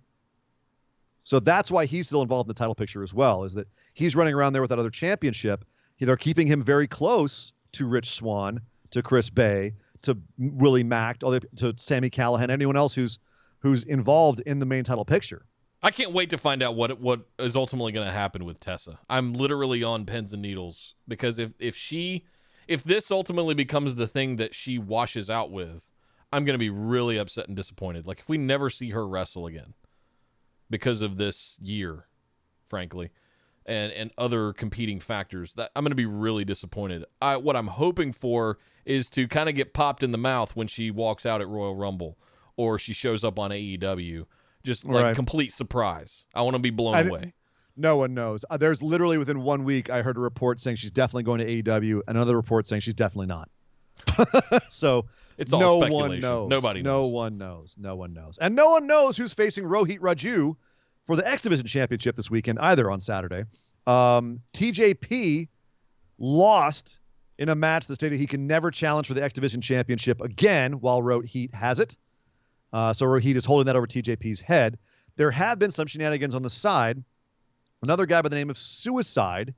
So that's why he's still involved in the title picture as well, is that he's running around there with that other championship. They're keeping him very close to Rich Swann, to Chris Bay, to Willie Mack, to Sami Callihan, anyone else who's involved in the main title picture. I can't wait to find out what is ultimately going to happen with Tessa. I'm literally on pins and needles, because if this ultimately becomes the thing that she washes out with, I'm going to be really upset and disappointed. Like if we never see her wrestle again because of this year, frankly, and other competing factors, that I'm going to be really disappointed. What I'm hoping for is to kind of get popped in the mouth when she walks out at Royal Rumble or she shows up on AEW. Just like complete surprise. I want to be blown away. No one knows. There's literally within 1 week, I heard a report saying she's definitely going to AEW, another report saying she's definitely not. So it's all speculation. One knows. Nobody knows. No one knows. No one knows. And no one knows who's facing Rohit Raju for the X Division Championship this weekend, either on Saturday. TJP lost in a match that stated he can never challenge for the X Division Championship again while Rohit has it. So Rohit is holding that over TJP's head. There have been some shenanigans on the side. Another guy by the name of Suicide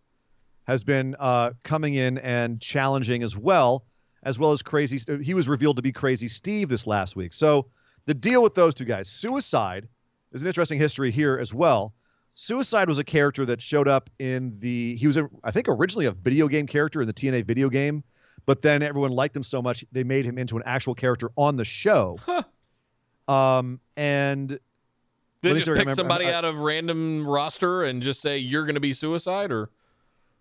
has been coming in and challenging as well as Crazy. He was revealed to be Crazy Steve this last week. So the deal with those two guys, Suicide, is an interesting history here as well. Suicide was a character that showed up he was, I think, originally a video game character in the TNA video game, but then everyone liked him so much, they made him into an actual character on the show. And they just pick somebody out of random roster and just say you're going to be Suicide, or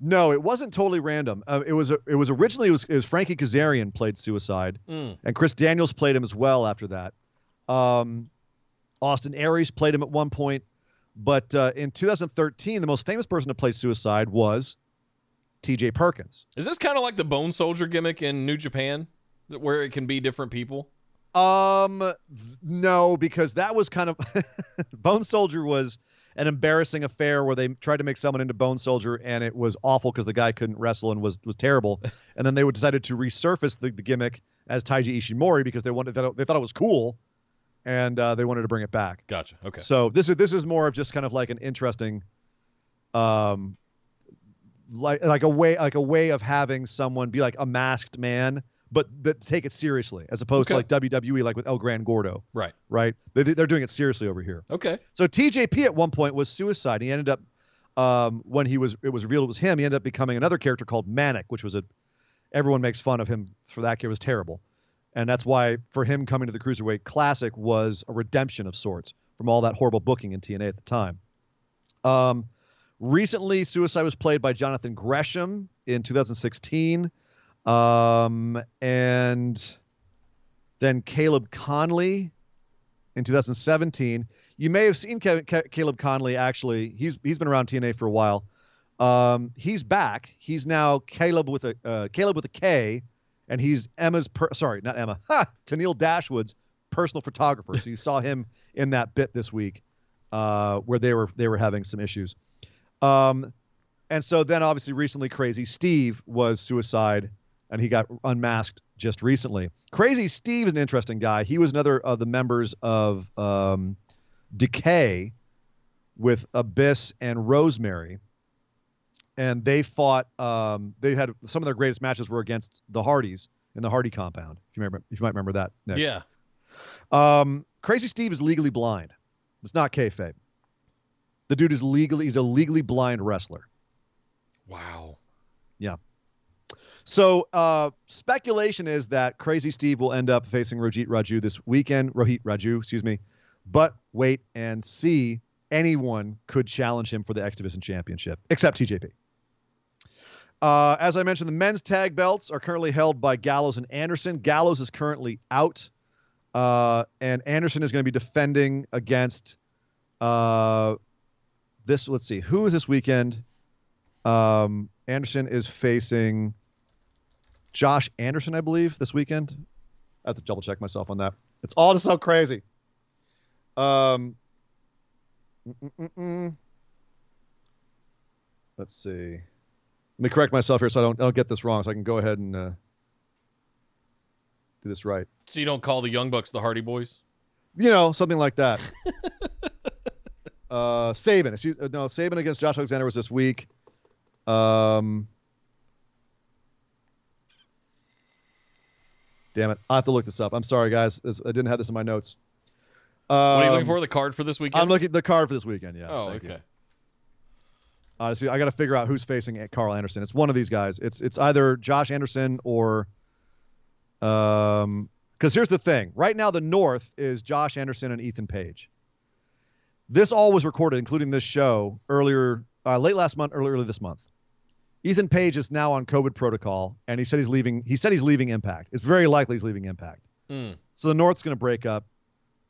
no? It wasn't totally random. It was originally it was Frankie Kazarian played Suicide, and Chris Daniels played him as well after that. Austin Aries played him at one point, but in 2013, the most famous person to play Suicide was T.J. Perkins. Is this kind of like the Bone Soldier gimmick in New Japan, where it can be different people? No, because that was kind of Bone Soldier was an embarrassing affair where they tried to make someone into Bone Soldier, and it was awful because the guy couldn't wrestle and was terrible. And then they decided to resurface the gimmick as Taiji Ishimori because they thought it was cool, and they wanted to bring it back. Gotcha. Okay. So this is more of just kind of like an interesting, like a way of having someone be like a masked man, but take it seriously, as opposed to like WWE, like with El Gran Gordo. Right. They're doing it seriously over here. Okay. So TJP at one point was Suicide. He ended up, when it was revealed it was him, he ended up becoming another character called Manic, which was everyone makes fun of him for that character. It was terrible. And that's why for him coming to the Cruiserweight Classic was a redemption of sorts from all that horrible booking in TNA at the time. Recently, Suicide was played by Jonathan Gresham in 2016. And then Caleb Conley in 2017. You may have seen Caleb Conley, actually. He's been around TNA for a while. He's back. He's now Caleb with a K, and he's Tennille Dashwood's personal photographer. So you saw him in that bit this week, where they were having some issues. And so then obviously recently Crazy Steve was Suicide, and he got unmasked just recently. Crazy Steve is an interesting guy. He was another of the members of Decay with Abyss and Rosemary. And they fought. They had some of their greatest matches were against the Hardys in the Hardy compound. If you might remember that, Nick. Yeah. Crazy Steve is legally blind. It's not kayfabe. The dude is he's a legally blind wrestler. Wow. Yeah. So speculation is that Crazy Steve will end up facing Rohit Raju this weekend. But wait and see. Anyone could challenge him for the X Division Championship, except TJP. As I mentioned, the men's tag belts are currently held by Gallows and Anderson. Gallows is currently out, and Anderson is going to be defending against this. Let's see, who is this weekend? Anderson is facing Josh Anderson, I believe, this weekend. I have to double check myself on that. It's all just so crazy. Let's see. Let me correct myself here so I don't get this wrong, so I can go ahead and do this right. So you don't call the Young Bucks the Hardy Boys? You know, something like that. Saban. Saban against Josh Alexander was this week. Damn it. I'll have to look this up. I'm sorry, guys. I didn't have this in my notes. What are you looking for? The card for this weekend? I'm looking at the card for this weekend, yeah. Oh, okay. Honestly, I got to figure out who's facing Carl Anderson. It's one of these guys. It's either Josh Anderson or because here's the thing. Right now, the North is Josh Anderson and Ethan Page. This all was recorded, including this show, late last month, earlier this month. Ethan Page is now on COVID protocol, and he said he's leaving. He said he's leaving Impact. It's very likely he's leaving Impact. So the North's going to break up.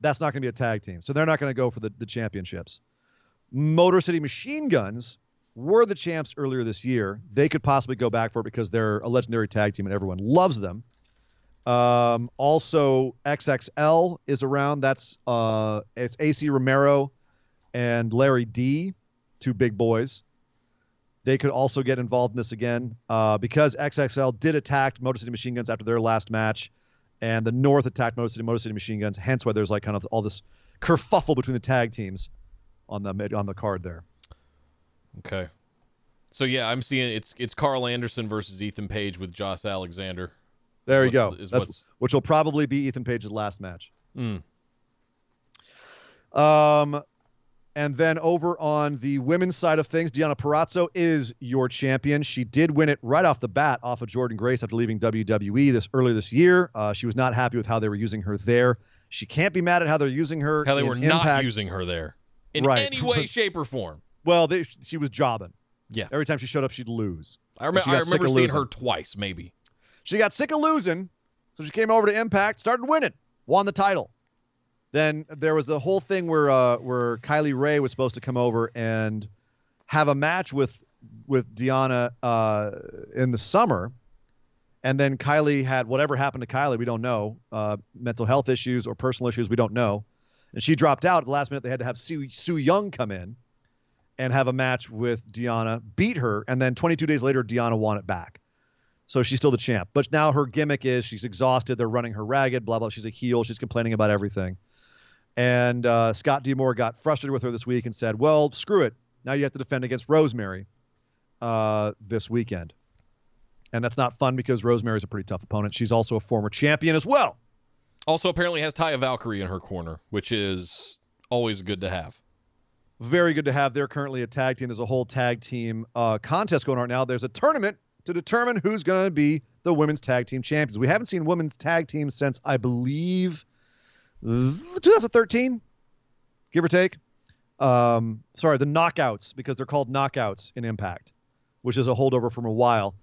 That's not going to be a tag team. So they're not going to go for the championships. Motor City Machine Guns were the champs earlier this year. They could possibly go back for it because they're a legendary tag team and everyone loves them. Also, XXL is around. That's it's AC Romero and Larry D, two big boys. They could also get involved in this again because XXL did attack Motor City Machine Guns after their last match, and the North attacked Motor City Machine Guns. Hence why there's like kind of all this kerfuffle between the tag teams on the card there. Okay. So yeah, I'm seeing it's Carl Anderson versus Ethan Page with Josh Alexander. There you go. Which will probably be Ethan Page's last match. And then over on the women's side of things, Deonna Purrazzo is your champion. She did win it right off the bat off of Jordynne Grace after leaving WWE earlier this year. She was not happy with how they were using her there. She can't be mad at how they're using her. How they were Impact. not using her there in any way, shape, or form. Well, she was jobbing. Yeah. Every time she showed up, she'd lose. I remember seeing her twice, maybe. She got sick of losing, so she came over to Impact, started winning, won the title. Then there was the whole thing where Kylie Ray was supposed to come over and have a match with Deonna in the summer, and then Kylie had whatever happened to Kylie, we don't know, mental health issues or personal issues, we don't know, and she dropped out at the last minute. They had to have Su Yung come in and have a match with Deonna, beat her, and then 22 days later, Deonna won it back. So she's still the champ. But now her gimmick is she's exhausted. They're running her ragged, blah, blah. She's a heel. She's complaining about everything. And Scott D'Amore got frustrated with her this week and said, well, screw it. Now you have to defend against Rosemary this weekend. And that's not fun because Rosemary's a pretty tough opponent. She's also a former champion as well. Also apparently has Taya Valkyrie in her corner, which is always good to have. Very good to have. They're currently a tag team. There's a whole tag team contest going on right now. There's a tournament to determine who's going to be the women's tag team champions. We haven't seen women's tag teams since, I believe, 2013, give or take. Sorry, the Knockouts, because they're called Knockouts in Impact, which is a holdover from a while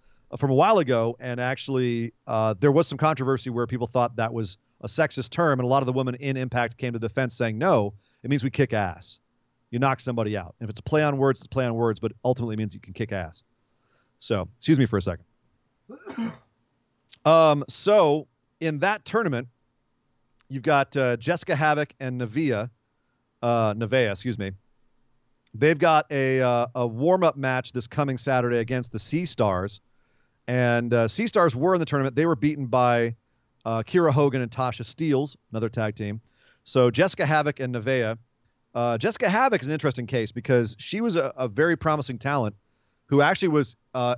ago. And actually, there was some controversy where people thought that was a sexist term, and a lot of the women in Impact came to defense saying, no, it means we kick ass. You knock somebody out. And if it's a play on words, it's a play on words, but ultimately means you can kick ass. So, excuse me for a second. So, in that tournament, you've got Jessica Havoc and Nevaeh, excuse me. They've got a warm-up match this coming Saturday against the Sea Stars. And Sea Stars were in the tournament. They were beaten by Kira Hogan and Tasha Steelz, another tag team. So Jessica Havoc and Nevaeh Jessica Havoc is an interesting case because she was a very promising talent who actually was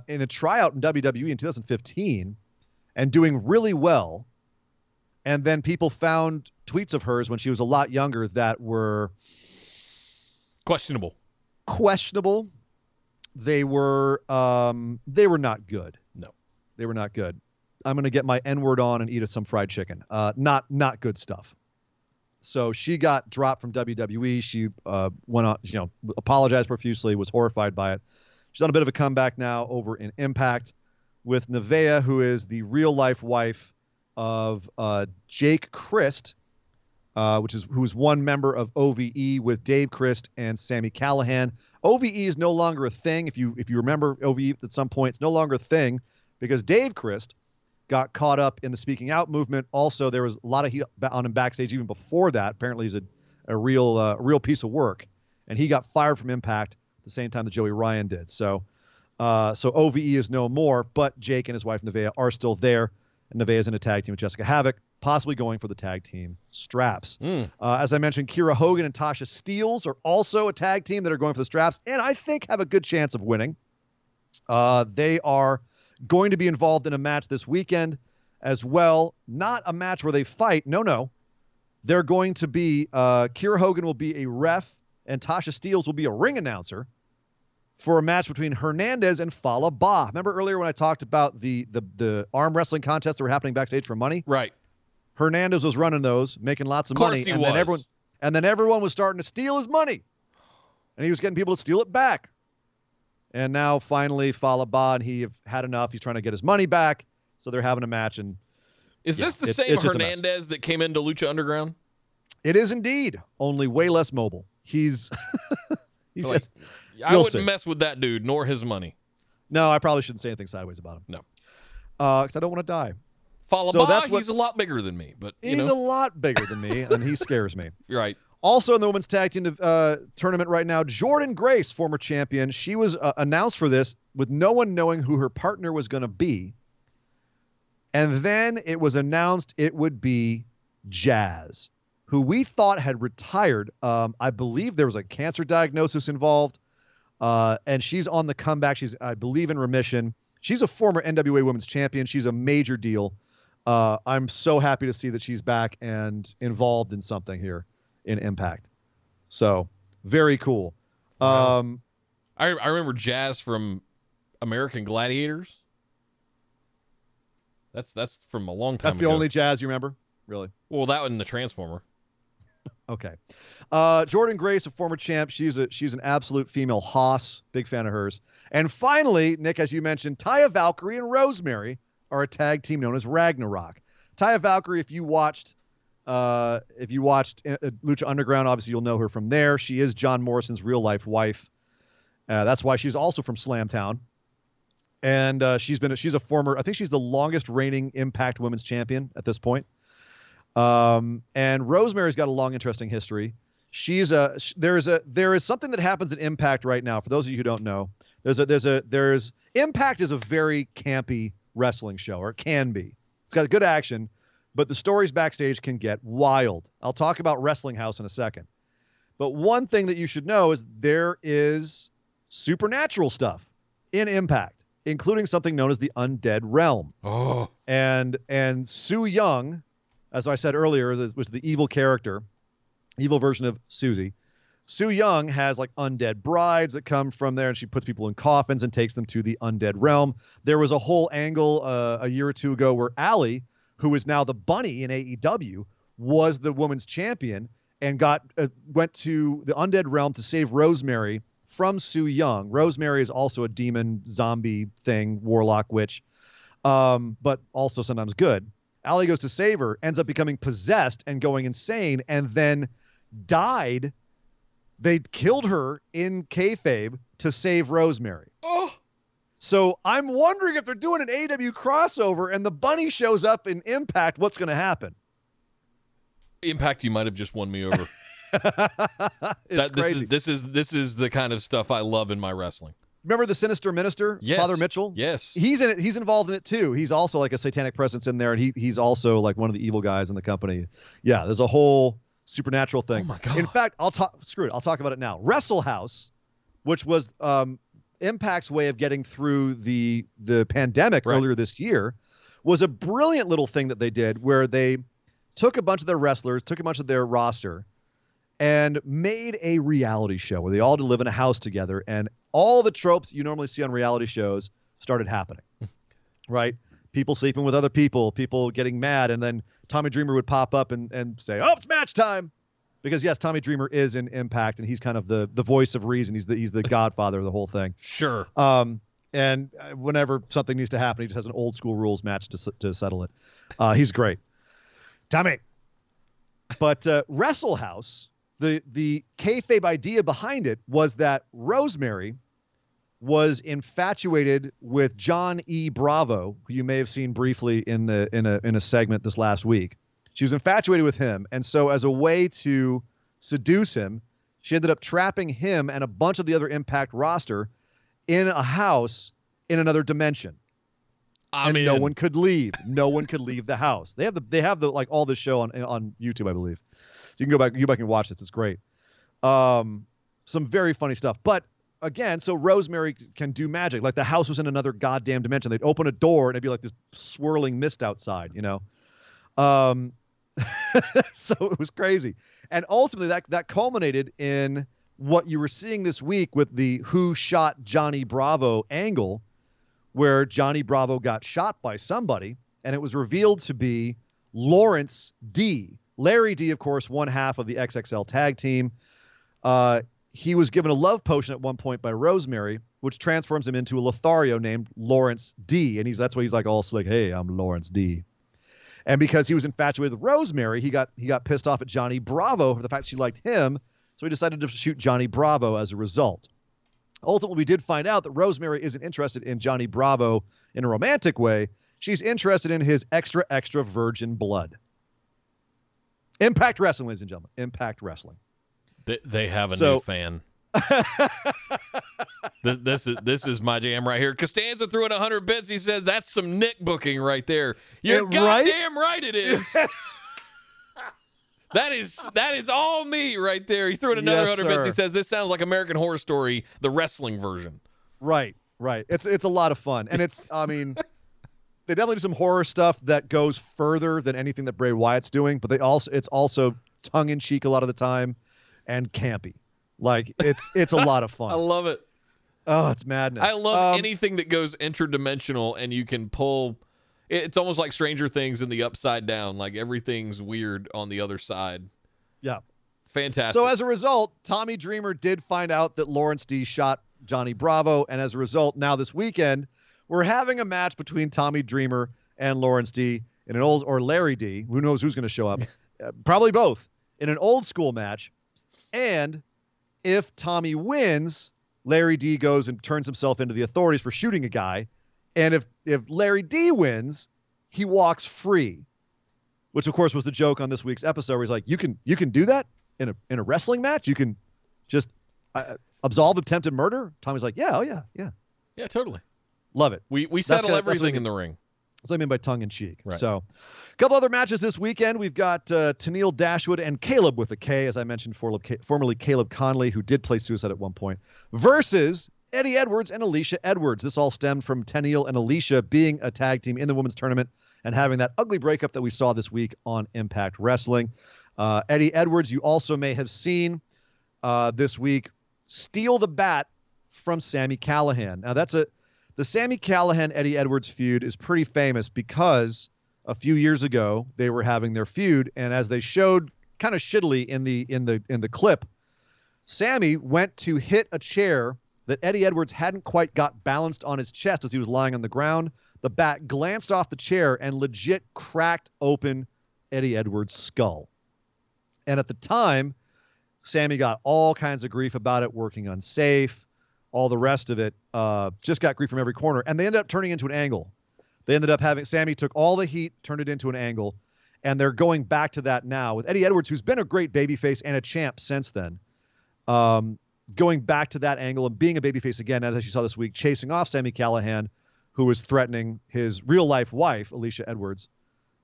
in a tryout in WWE in 2015 and doing really well. And then people found tweets of hers when she was a lot younger that were Questionable. They were not good. No. They were not good. I'm going to get my N-word on and eat some fried chicken. Not good stuff. So she got dropped from WWE. She went on, apologized profusely, was horrified by it. She's on a bit of a comeback now over in Impact with Nevaeh, who is the real-life wife of Jake Christ, who's one member of OVE with Dave Christ and Sami Callihan. OVE is no longer a thing. If you remember OVE at some point, it's no longer a thing because Dave Christ got caught up in the speaking out movement. Also, there was a lot of heat on him backstage even before that. Apparently, he's a real piece of work, and he got fired from Impact at the same time that Joey Ryan did. So OVE is no more, but Jake and his wife Nevaeh are still there, and Nevaeh is in a tag team with Jessica Havoc, possibly going for the tag team straps. As I mentioned, Kiera Hogan and Tasha Steelz are also a tag team that are going for the straps, and I think have a good chance of winning. They are going to be involved in a match this weekend as well. Not a match where they fight. No. They're going to be, Kiera Hogan will be a ref, and Tasha Steelz will be a ring announcer for a match between Hernandez and Fallah Bahh. Remember earlier when I talked about the arm wrestling contests that were happening backstage for money? Right. Hernandez was running those, making lots of money. He was. Then everyone was starting to steal his money. And he was getting people to steal it back. And now finally Fallah Bahh and he have had enough. He's trying to get his money back. So they're having a match. And is this the same Hernandez that came into Lucha Underground? It is indeed, only way less mobile. He's like, I wouldn't mess with that dude nor his money. No, I probably shouldn't say anything sideways about him. No. Because I don't want to die. Fallah Bahh, he's a lot bigger than me, but he's a lot bigger than me, and he scares me. You're right. Also in the women's tag team tournament right now, Jordynne Grace, former champion, she was announced for this with no one knowing who her partner was going to be. And then it was announced it would be Jazz, who we thought had retired. I believe there was a cancer diagnosis involved, and she's on the comeback. She's, I believe, in remission. She's a former NWA Women's Champion. She's a major deal. I'm so happy to see that she's back and involved in something here in Impact. So very cool. Wow. I remember Jazz from American Gladiators. That's from a long time ago. That's the only Jazz you remember? Really? Well, that one, the Transformer. Okay. Jordynne Grace, a former champ. She's an absolute female hoss. Big fan of hers. And finally, Nick, as you mentioned, Taya Valkyrie and Rosemary are a tag team known as Ragnarok. Taya Valkyrie, if you watched Lucha Underground, obviously you'll know her from there. She is John Morrison's real life wife. That's why she's also from Slamtown. And she's a former, I think she's the longest reigning Impact Women's Champion at this point. And Rosemary's got a long, interesting history. There is something that happens at Impact right now. For those of you who don't know, Impact is a very campy wrestling show, or it can be. It's got good action, but the stories backstage can get wild. I'll talk about Wrestling House in a second. But one thing that you should know is there is supernatural stuff in Impact, including something known as the Undead Realm. Oh. And Sue Young, as I said earlier, was the evil character, evil version of Susie. Sue Young has like undead brides that come from there, and she puts people in coffins and takes them to the undead realm. There was a whole angle a year or two ago where Allie, who is now the bunny in AEW, was the women's champion and went to the undead realm to save Rosemary from Sue Young. Rosemary is also a demon, zombie thing, warlock, witch, but also sometimes good. Allie goes to save her, ends up becoming possessed and going insane, and then died. They killed her in kayfabe to save Rosemary. Oh. So I'm wondering if they're doing an AEW crossover and the bunny shows up in Impact, what's going to happen? Impact, you might have just won me over. It's crazy. This is the kind of stuff I love in my wrestling. Remember the Sinister Minister, yes. Father Mitchell? Yes. He's in it. He's involved in it too. He's also like a satanic presence in there, and he's also like one of the evil guys in the company. Yeah, there's a whole supernatural thing. Oh my God. In fact, I'll talk about it now. Wrestle House, which was Impact's way of getting through the pandemic earlier this year, was a brilliant little thing that they did where they took a bunch of their wrestlers, took a bunch of their roster, and made a reality show where they all live in a house together, and all the tropes you normally see on reality shows started happening, right? People sleeping with other people getting mad, and then Tommy Dreamer would pop up and say, "Oh, it's match time," because yes, Tommy Dreamer is in Impact, and he's kind of the voice of reason. He's the godfather of the whole thing. Sure. And whenever something needs to happen, he just has an old school rules match to settle it. He's great, Tommy. But Wrestle House, the kayfabe idea behind it was that Rosemary was infatuated with John E. Bravo, who you may have seen briefly in a segment this last week. She was infatuated with him, and so as a way to seduce him, she ended up trapping him and a bunch of the other Impact roster in a house in another dimension. No one could leave. No one could leave the house. They have the like all this show on YouTube, I believe. So you can go back and watch this. It's great. Some very funny stuff. But again, so Rosemary can do magic. Like the house was in another goddamn dimension. They'd open a door and it'd be like this swirling mist outside, you know. So it was crazy. And ultimately that culminated in what you were seeing this week with the who shot Johnny Bravo angle, where Johnny Bravo got shot by somebody, and it was revealed to be Lawrence D. Larry D, of course, one half of the XXL tag team. He was given a love potion at one point by Rosemary, which transforms him into a Lothario named Lawrence D. And that's why he's like all slick, "Hey, I'm Lawrence D." And because he was infatuated with Rosemary, he got pissed off at Johnny Bravo for the fact she liked him, so he decided to shoot Johnny Bravo as a result. Ultimately, we did find out that Rosemary isn't interested in Johnny Bravo in a romantic way. She's interested in his extra, extra virgin blood. Impact Wrestling, ladies and gentlemen. Impact Wrestling. They have a new fan. This is my jam right here. Costanza threw in 100 bits. He says that's some Nick booking right there. You're goddamn right it is. That is all me right there. He threw in another 100 bits. He says this sounds like American Horror Story, the wrestling version. Right. It's a lot of fun, and they definitely do some horror stuff that goes further than anything that Bray Wyatt's doing, but it's also tongue in cheek a lot of the time and campy. Like it's a lot of fun. I love it. Oh, it's madness. I love anything that goes interdimensional and you can pull. It's almost like Stranger Things in the upside down. Like everything's weird on the other side. Yeah. Fantastic. So as a result, Tommy Dreamer did find out that Lawrence D shot Johnny Bravo. And as a result, now this weekend, we're having a match between Tommy Dreamer and Lawrence D in an or Larry D. Who knows who's going to show up? Probably both in an old school match. And if Tommy wins, Larry D goes and turns himself into the authorities for shooting a guy. And if Larry D wins, he walks free, which of course was the joke on this week's episode where he's like, you can do that in a wrestling match? You can just absolve attempted murder? Tommy's like, yeah, totally. Love it. We settle everything in the ring. That's what I mean by tongue in cheek. Right. So a couple other matches this weekend. We've got Tennille Dashwood and Caleb with a K, as I mentioned, formerly Caleb Conley, who did play Suicide at one point, versus Eddie Edwards and Alicia Edwards. This all stemmed from Tennille and Alicia being a tag team in the women's tournament and having that ugly breakup that we saw this week on Impact Wrestling. Eddie Edwards, you also may have seen this week, steal the bat from Sami Callihan. Now, the Sami Callihan-Eddie Edwards feud is pretty famous because a few years ago they were having their feud, and as they showed kind of shittily in the clip, Sami went to hit a chair that Eddie Edwards hadn't quite got balanced on his chest as he was lying on the ground. The bat glanced off the chair and legit cracked open Eddie Edwards' skull. And at the time, Sami got all kinds of grief about it, working unsafe, all the rest of it, just got grief from every corner. And they ended up turning into an angle. They ended up having, Sami took all the heat, turned it into an angle, and they're going back to that now with Eddie Edwards, who's been a great babyface and a champ since then, going back to that angle and being a babyface again, as you saw this week, chasing off Sami Callihan, who was threatening his real-life wife, Alicia Edwards.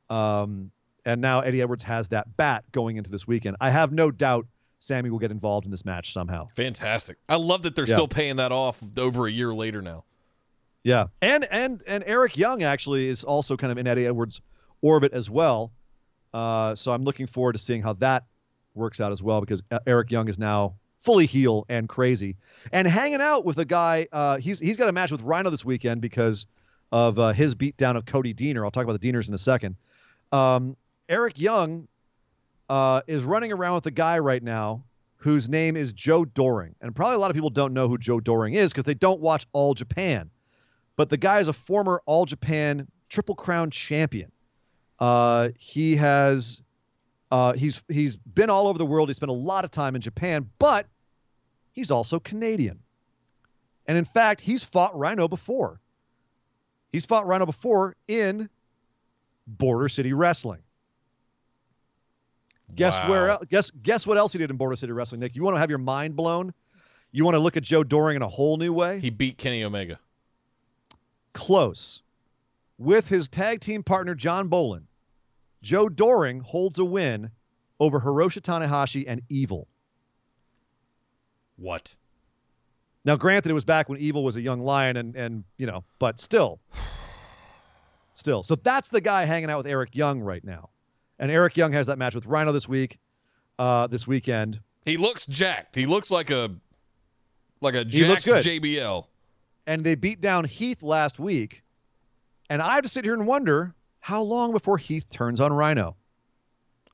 And And now Eddie Edwards has that bat going into this weekend. I have no doubt Sammy will get involved in this match somehow. Fantastic. I love that they're still paying that off over a year later now. Yeah. And Eric Young actually is also kind of in Eddie Edwards' orbit as well. So I'm looking forward to seeing how that works out as well, because Eric Young is now fully heel and crazy. And hanging out with a guy, he's got a match with Rhino this weekend because of his beatdown of Cody Deaner. I'll talk about the Deaners in a second. Eric Young is running around with a guy right now whose name is Joe Doring. And probably a lot of people don't know who Joe Doring is because they don't watch All Japan. But the guy is a former All Japan Triple Crown champion. He's been all over the world. He spent a lot of time in Japan, but he's also Canadian. And in fact, he's fought Rhino before. He's fought Rhino before in Border City Wrestling. Guess where else? Guess what else he did in Border City Wrestling, Nick? You want to have your mind blown? You want to look at Joe Doring in a whole new way? He beat Kenny Omega. Close. With his tag team partner, John Bolin, Joe Doring holds a win over Hiroshi Tanahashi and Evil. What? Now, granted, it was back when Evil was a young lion and but still. So that's the guy hanging out with Eric Young right now. And Eric Young has that match with Rhino this weekend. He looks jacked. He looks like a jacked JBL. And they beat down Heath last week. And I have to sit here and wonder how long before Heath turns on Rhino.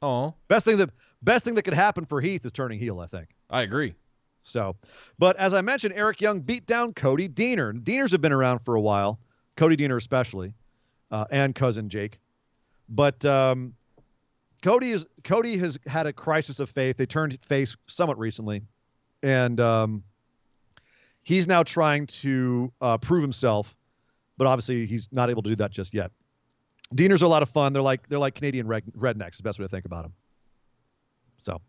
Oh. Best thing that could happen for Heath is turning heel, I think. I agree. So, but as I mentioned, Eric Young beat down Cody Deaner. Deaners have been around for a while, Cody Deaner especially, and cousin Jake. But Cody has had a crisis of faith. They turned face somewhat recently, and he's now trying to prove himself, but obviously he's not able to do that just yet. Deaners are a lot of fun. They're like Canadian rednecks. Is the best way to think about them. So,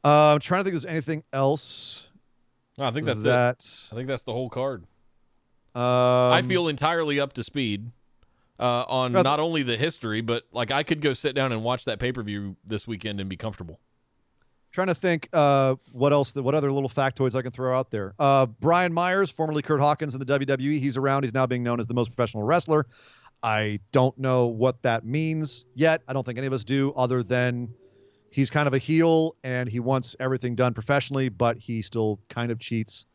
I'm trying to think if there's anything else. No, I think that's it. I think that's the whole card. I feel entirely up to speed on not only the history, but like I could go sit down and watch that pay-per-view this weekend and be comfortable. Trying to think what other little factoids I can throw out there. Brian Myers, formerly Kurt Hawkins in the WWE, he's around. He's now being known as the most professional wrestler. I don't know what that means yet. I don't think any of us do, other than he's kind of a heel and he wants everything done professionally, but he still kind of cheats.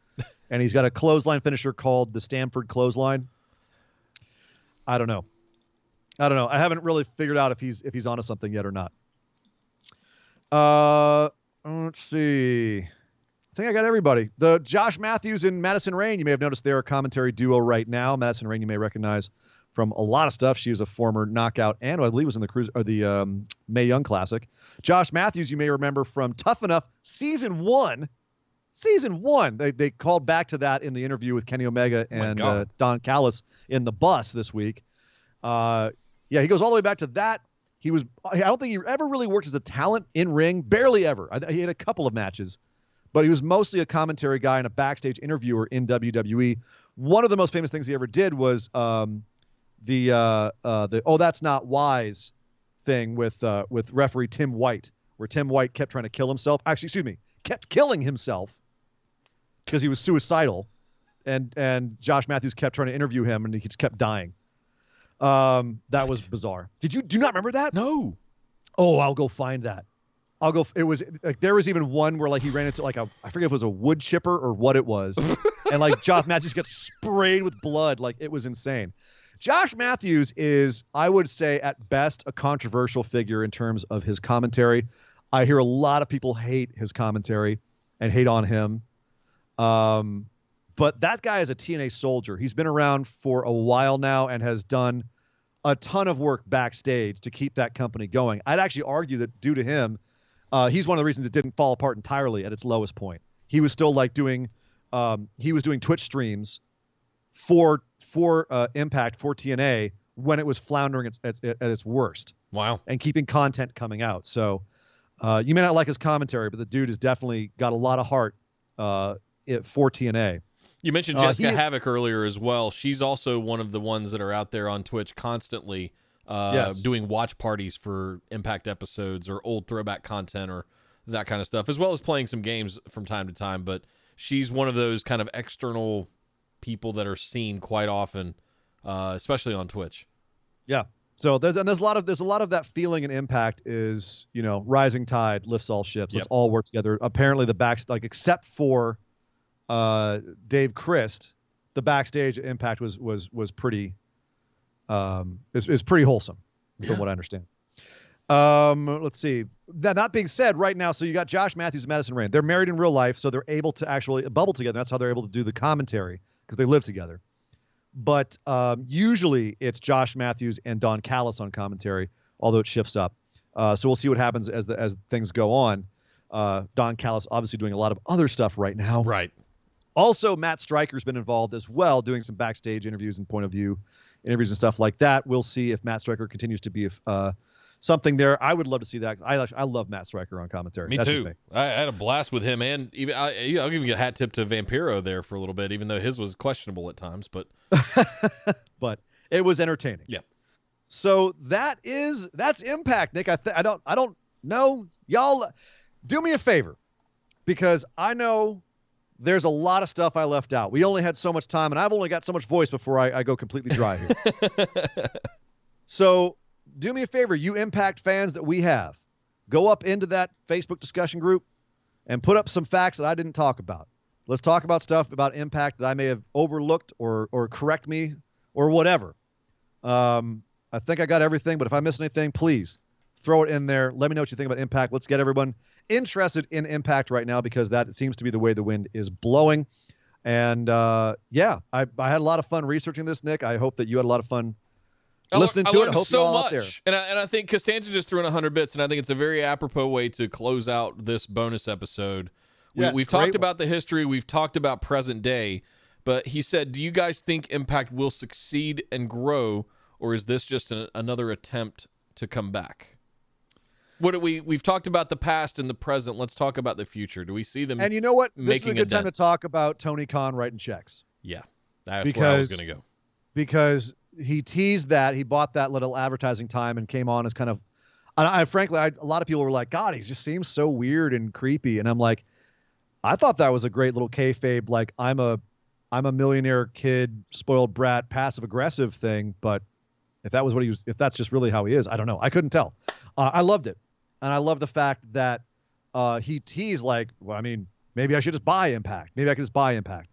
And he's got a clothesline finisher called the Stamford Clothesline. I don't know. I haven't really figured out if he's onto something yet or not. Let's see. I think I got everybody. The Josh Matthews and Madison Rayne, you may have noticed they're a commentary duo right now. Madison Rayne, you may recognize from a lot of stuff. She was a former knockout and I believe was in the Mae Young Classic. Josh Matthews, you may remember from Tough Enough Season 1. They called back to that in the interview with Kenny Omega and Don Callis in the bus this week. He goes all the way back to that. I don't think he ever really worked as a talent in ring, barely ever. He had a couple of matches, but he was mostly a commentary guy and a backstage interviewer in WWE. One of the most famous things he ever did was the "Oh, that's not wise" thing with referee Tim White, where Tim White kept trying to kill himself. Kept killing himself because he was suicidal, and Josh Matthews kept trying to interview him, and he just kept dying. That was bizarre. Do you not remember that? No. Oh, I'll go find that. It was like there was even one where like he ran into like I forget if it was a wood chipper or what it was, and like Josh Matthews gets sprayed with blood. Like it was insane. Josh Matthews is, I would say, at best a controversial figure in terms of his commentary. I hear a lot of people hate his commentary and hate on him. But that guy is a TNA soldier. He's been around for a while now and has done a ton of work backstage to keep that company going. I'd actually argue that due to him, he's one of the reasons it didn't fall apart entirely at its lowest point. He was still like doing Twitch streams for Impact, for TNA, when it was floundering at its worst. Wow. And keeping content coming out. So you may not like his commentary, but the dude has definitely got a lot of heart for TNA. You mentioned Jessica Havoc earlier as well. She's also one of the ones that are out there on Twitch constantly Yes. doing watch parties for Impact episodes or old throwback content or that kind of stuff, as well as playing some games from time to time. But she's one of those kind of external people that are seen quite often, especially on Twitch. Yeah. So there's a lot of that feeling in Impact is, rising tide lifts all ships. Let's all work together. Apparently except for Dave Christ, the backstage at Impact was pretty is pretty wholesome from what I understand. Let's see. That being said, right now, so you got Josh Matthews and Madison Rayne. They're married in real life, so they're able to actually bubble together. That's how they're able to do the commentary because they live together. But usually it's Josh Matthews and Don Callis on commentary, although it shifts up. So we'll see what happens as things go on. Don Callis obviously doing a lot of other stuff right now. Right. Also, Matt Stryker's been involved as well, doing some backstage interviews and point of view interviews and stuff like that. We'll see if Matt Stryker continues to be something there. I would love to see that. I love Matt Stryker on commentary. Me too. I had a blast with him, and even I'll even get a hat tip to Vampiro there for a little bit, even though his was questionable at times. But but it was entertaining. Yeah. So that's Impact, Nick. I don't know. Y'all do me a favor, because I know there's a lot of stuff I left out. We only had so much time, and I've only got so much voice before I go completely dry here. So do me a favor, you Impact fans that we have, go up into that Facebook discussion group and put up some facts that I didn't talk about. Let's talk about stuff about Impact that I may have overlooked or correct me or whatever. I think I got everything, but if I missed anything, please throw it in there. Let me know what you think about Impact. Let's get everyone interested in Impact right now, because that seems to be the way the wind is blowing. And I had a lot of fun researching this, Nick. I hope that you had a lot of fun listening to it. I hope so you're all much. out there. And I think Costanza just threw in 100 bits, and I think it's a very apropos way to close out this bonus episode. We've talked about the history. We've talked about present day. But he said, do you guys think Impact will succeed and grow, or is this just another attempt to come back? We've talked about the past and the present. Let's talk about the future. Do we see them? And you know what? This is a making good time dent? to talk about Tony Khan writing checks. Yeah, that's where I was going to go. Because he teased that. He bought that little advertising time and came on as kind of, frankly, a lot of people were like, God, he just seems so weird and creepy. And I'm like, I thought that was a great little kayfabe, like I'm a millionaire kid, spoiled brat, passive aggressive thing. But if that was what he was, if that's just really how he is, I don't know. I couldn't tell. I loved it. And I love the fact that he teased like, well, I mean, maybe I should just buy Impact. Maybe I could just buy Impact.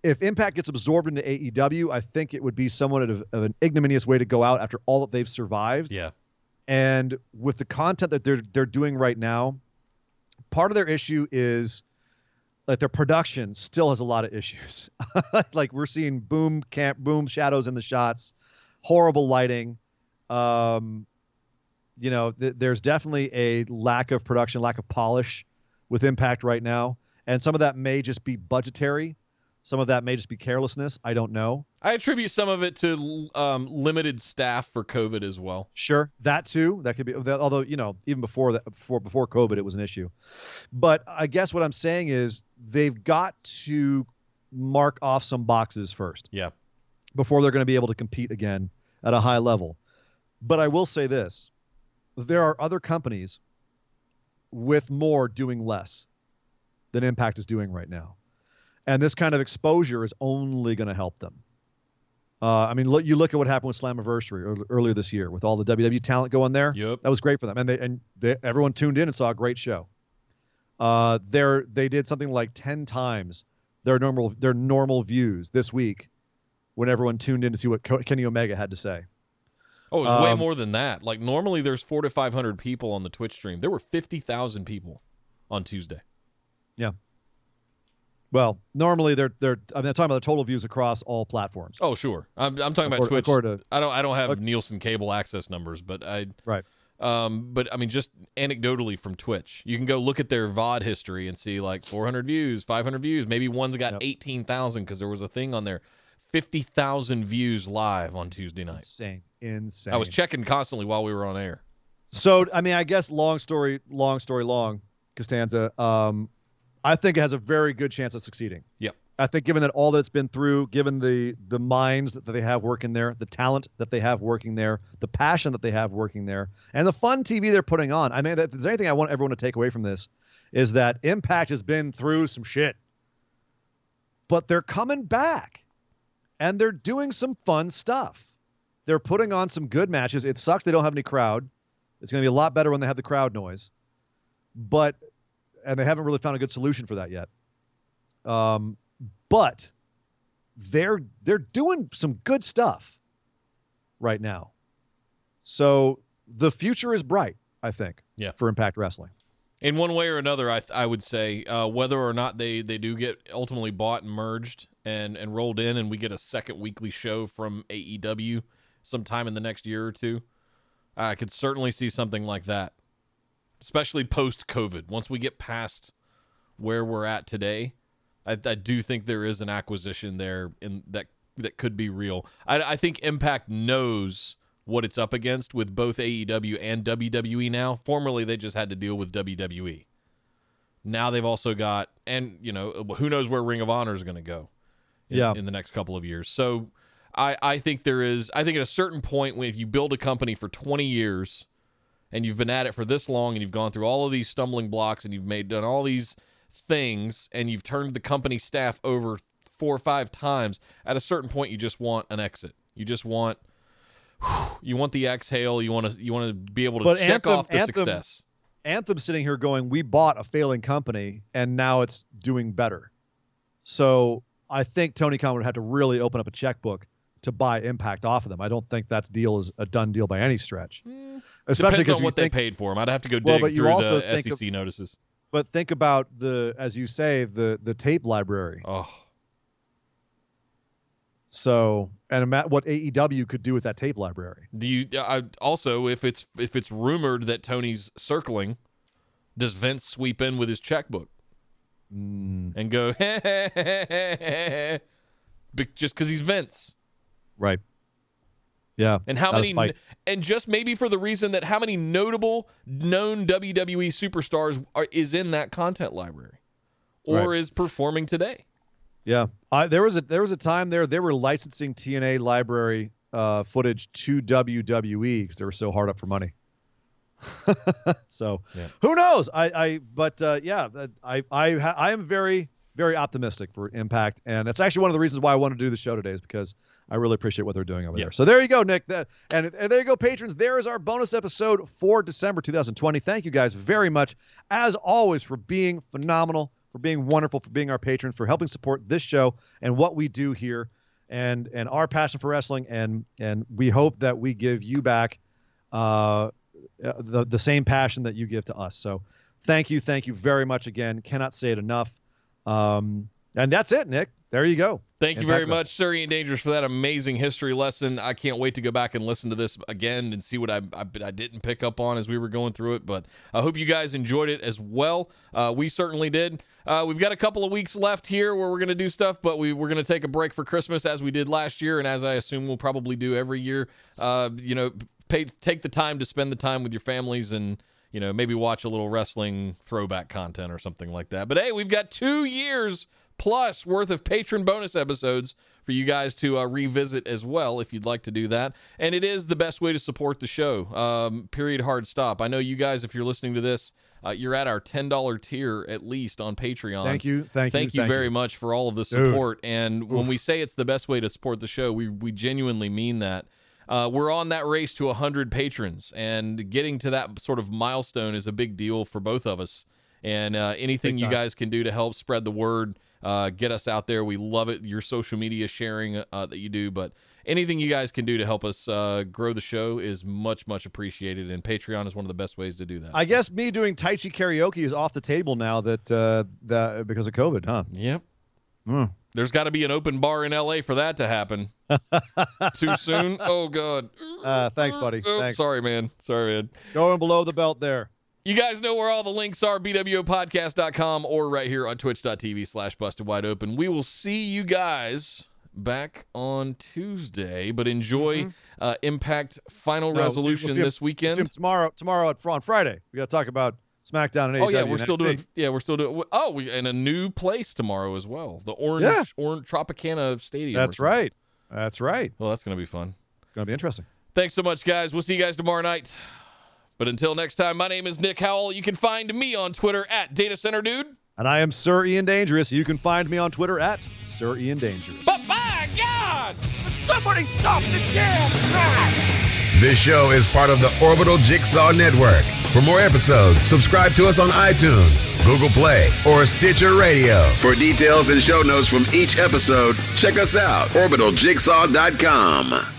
If Impact gets absorbed into AEW, I think it would be somewhat of an ignominious way to go out after all that they've survived. Yeah. And with the content that they're doing right now, part of their issue is that their production still has a lot of issues. Like we're seeing boom shadows in the shots, horrible lighting. There's definitely a lack of production, lack of polish with Impact right now. And some of that may just be budgetary. Some of that may just be carelessness. I don't know. I attribute some of it to limited staff for COVID as well. Sure, that too. That could be. Although even before COVID, it was an issue. But I guess what I'm saying is they've got to mark off some boxes first. Yeah. Before they're going to be able to compete again at a high level. But I will say this: there are other companies with more doing less than Impact is doing right now. And this kind of exposure is only going to help them. You look at what happened with Slammiversary earlier this year with all the WWE talent going there. Yep. That was great for them. And everyone tuned in and saw a great show. They did something like 10 times their normal views this week when everyone tuned in to see what Kenny Omega had to say. Oh, it was way more than that. Like normally there's 400 to 500 people on the Twitch stream. There were 50,000 people on Tuesday. Yeah. Well, normally they're I'm talking about the total views across all platforms. Oh, sure. I'm talking about Twitch. I don't have Nielsen cable access numbers, but right. But I mean, just anecdotally from Twitch, you can go look at their VOD history and see like 400 views, 500 views. Maybe one's got 18,000 because there was a thing on there. 50,000 views live on Tuesday night. Insane. I was checking constantly while we were on air. So, I mean, I guess long story long, Costanza. I think it has a very good chance of succeeding. Yep. I think given that all that's been through, given the minds that they have working there, the talent that they have working there, the passion that they have working there, and the fun TV they're putting on. I mean, if there's anything I want everyone to take away from this, is that Impact has been through some shit. But they're coming back. And they're doing some fun stuff. They're putting on some good matches. It sucks they don't have any crowd. It's going to be a lot better when they have the crowd noise. And they haven't really found a good solution for that yet. But they're doing some good stuff right now. So the future is bright, I think, for Impact Wrestling. In one way or another, I would say, whether or not they do get ultimately bought and merged and rolled in, and we get a second weekly show from AEW sometime in the next year or two, I could certainly see something like that, especially post-COVID. Once we get past where we're at today, I do think there is an acquisition there that could be real. I think Impact knows what it's up against with both AEW and WWE now. Formerly, they just had to deal with WWE. Now they've also got, and who knows where Ring of Honor is going to go in the next couple of years. So I think at a certain point, when if you build a company for 20 years and you've been at it for this long and you've gone through all of these stumbling blocks and you've done all these things and you've turned the company staff over 4 or 5 times, at a certain point you just want an exit. You just want the exhale. You want to be able to check off the success. Anthem's sitting here going, we bought a failing company and now it's doing better. So I think Tony Khan would have to really open up a checkbook to buy Impact off of them. I don't think that deal is a done deal by any stretch. Especially because what they paid for him. I'd have to go dig through the SEC notices. But think about as you say, the tape library. Oh. So, and what AEW could do with that tape library. Also, if it's rumored that Tony's circling, does Vince sweep in with his checkbook and go, just because he's Vince? Right. Yeah. And and just maybe for the reason that how many notable known WWE superstars is in that content library or is performing today? Yeah, there was a time they were licensing TNA library footage to WWE because they were so hard up for money. So who knows? I am very, very optimistic for Impact, and it's actually one of the reasons why I wanted to do the show today is because I really appreciate what they're doing over there. So there you go, Nick. And there you go, patrons. There is our bonus episode for December 2020. Thank you guys very much, as always, for being phenomenal, for being wonderful, for being our patrons, for helping support this show and what we do here and our passion for wrestling. And we hope that we give you back the same passion that you give to us. So thank you very much again. Cannot say it enough. And that's it, Nick. There you go. Thank you very much, Surrey and Dangerous, for that amazing history lesson. I can't wait to go back and listen to this again and see what I didn't pick up on as we were going through it. But I hope you guys enjoyed it as well. We certainly did. We've got a couple of weeks left here where we're going to do stuff, but we're going to take a break for Christmas as we did last year, and as I assume we'll probably do every year. Take the time to spend the time with your families and maybe watch a little wrestling throwback content or something like that. But hey, we've got 2 years plus worth of patron bonus episodes for you guys to revisit as well if you'd like to do that. And it is the best way to support the show. Period. Hard stop. I know you guys, if you're listening to this, you're at our $10 tier at least on Patreon. Thank you very much for all of the support. And when we say it's the best way to support the show, we genuinely mean that. We're on that race to 100 patrons, and getting to that sort of milestone is a big deal for both of us. And anything you guys can do to help spread the word, get us out there, we love it. Your social media sharing that you do, but anything you guys can do to help us grow the show is much, much appreciated, and Patreon is one of the best ways to do that. I guess me doing Tai Chi karaoke is off the table now that because of COVID, huh? Yep. There's got to be an open bar in LA for that to happen. Too soon? Oh, God. Thanks, buddy. Thanks. Sorry, man. Going below the belt there. You guys know where all the links are, bwopodcast.com or right here on twitch.tv/bustedwideopen. We will see you guys back on Tuesday, but enjoy Impact Final Resolution this weekend. Tomorrow on Friday. We got to talk about SmackDown and AEW. Oh yeah, we're still NXT. doing. We're still doing. Oh, we and a new place tomorrow as well. The Orange Tropicana Stadium. That's right. That's right. Well, that's gonna be fun. Gonna be interesting. Thanks so much, guys. We'll see you guys tomorrow night. But until next time, my name is Nick Howell. You can find me on Twitter at DataCenterDude. And I am Sir Ian Dangerous. You can find me on Twitter at Sir Ian Dangerous. But by God, somebody stop the damn trash! This show is part of the Orbital Jigsaw Network. For more episodes, subscribe to us on iTunes, Google Play, or Stitcher Radio. For details and show notes from each episode, check us out, orbitaljigsaw.com.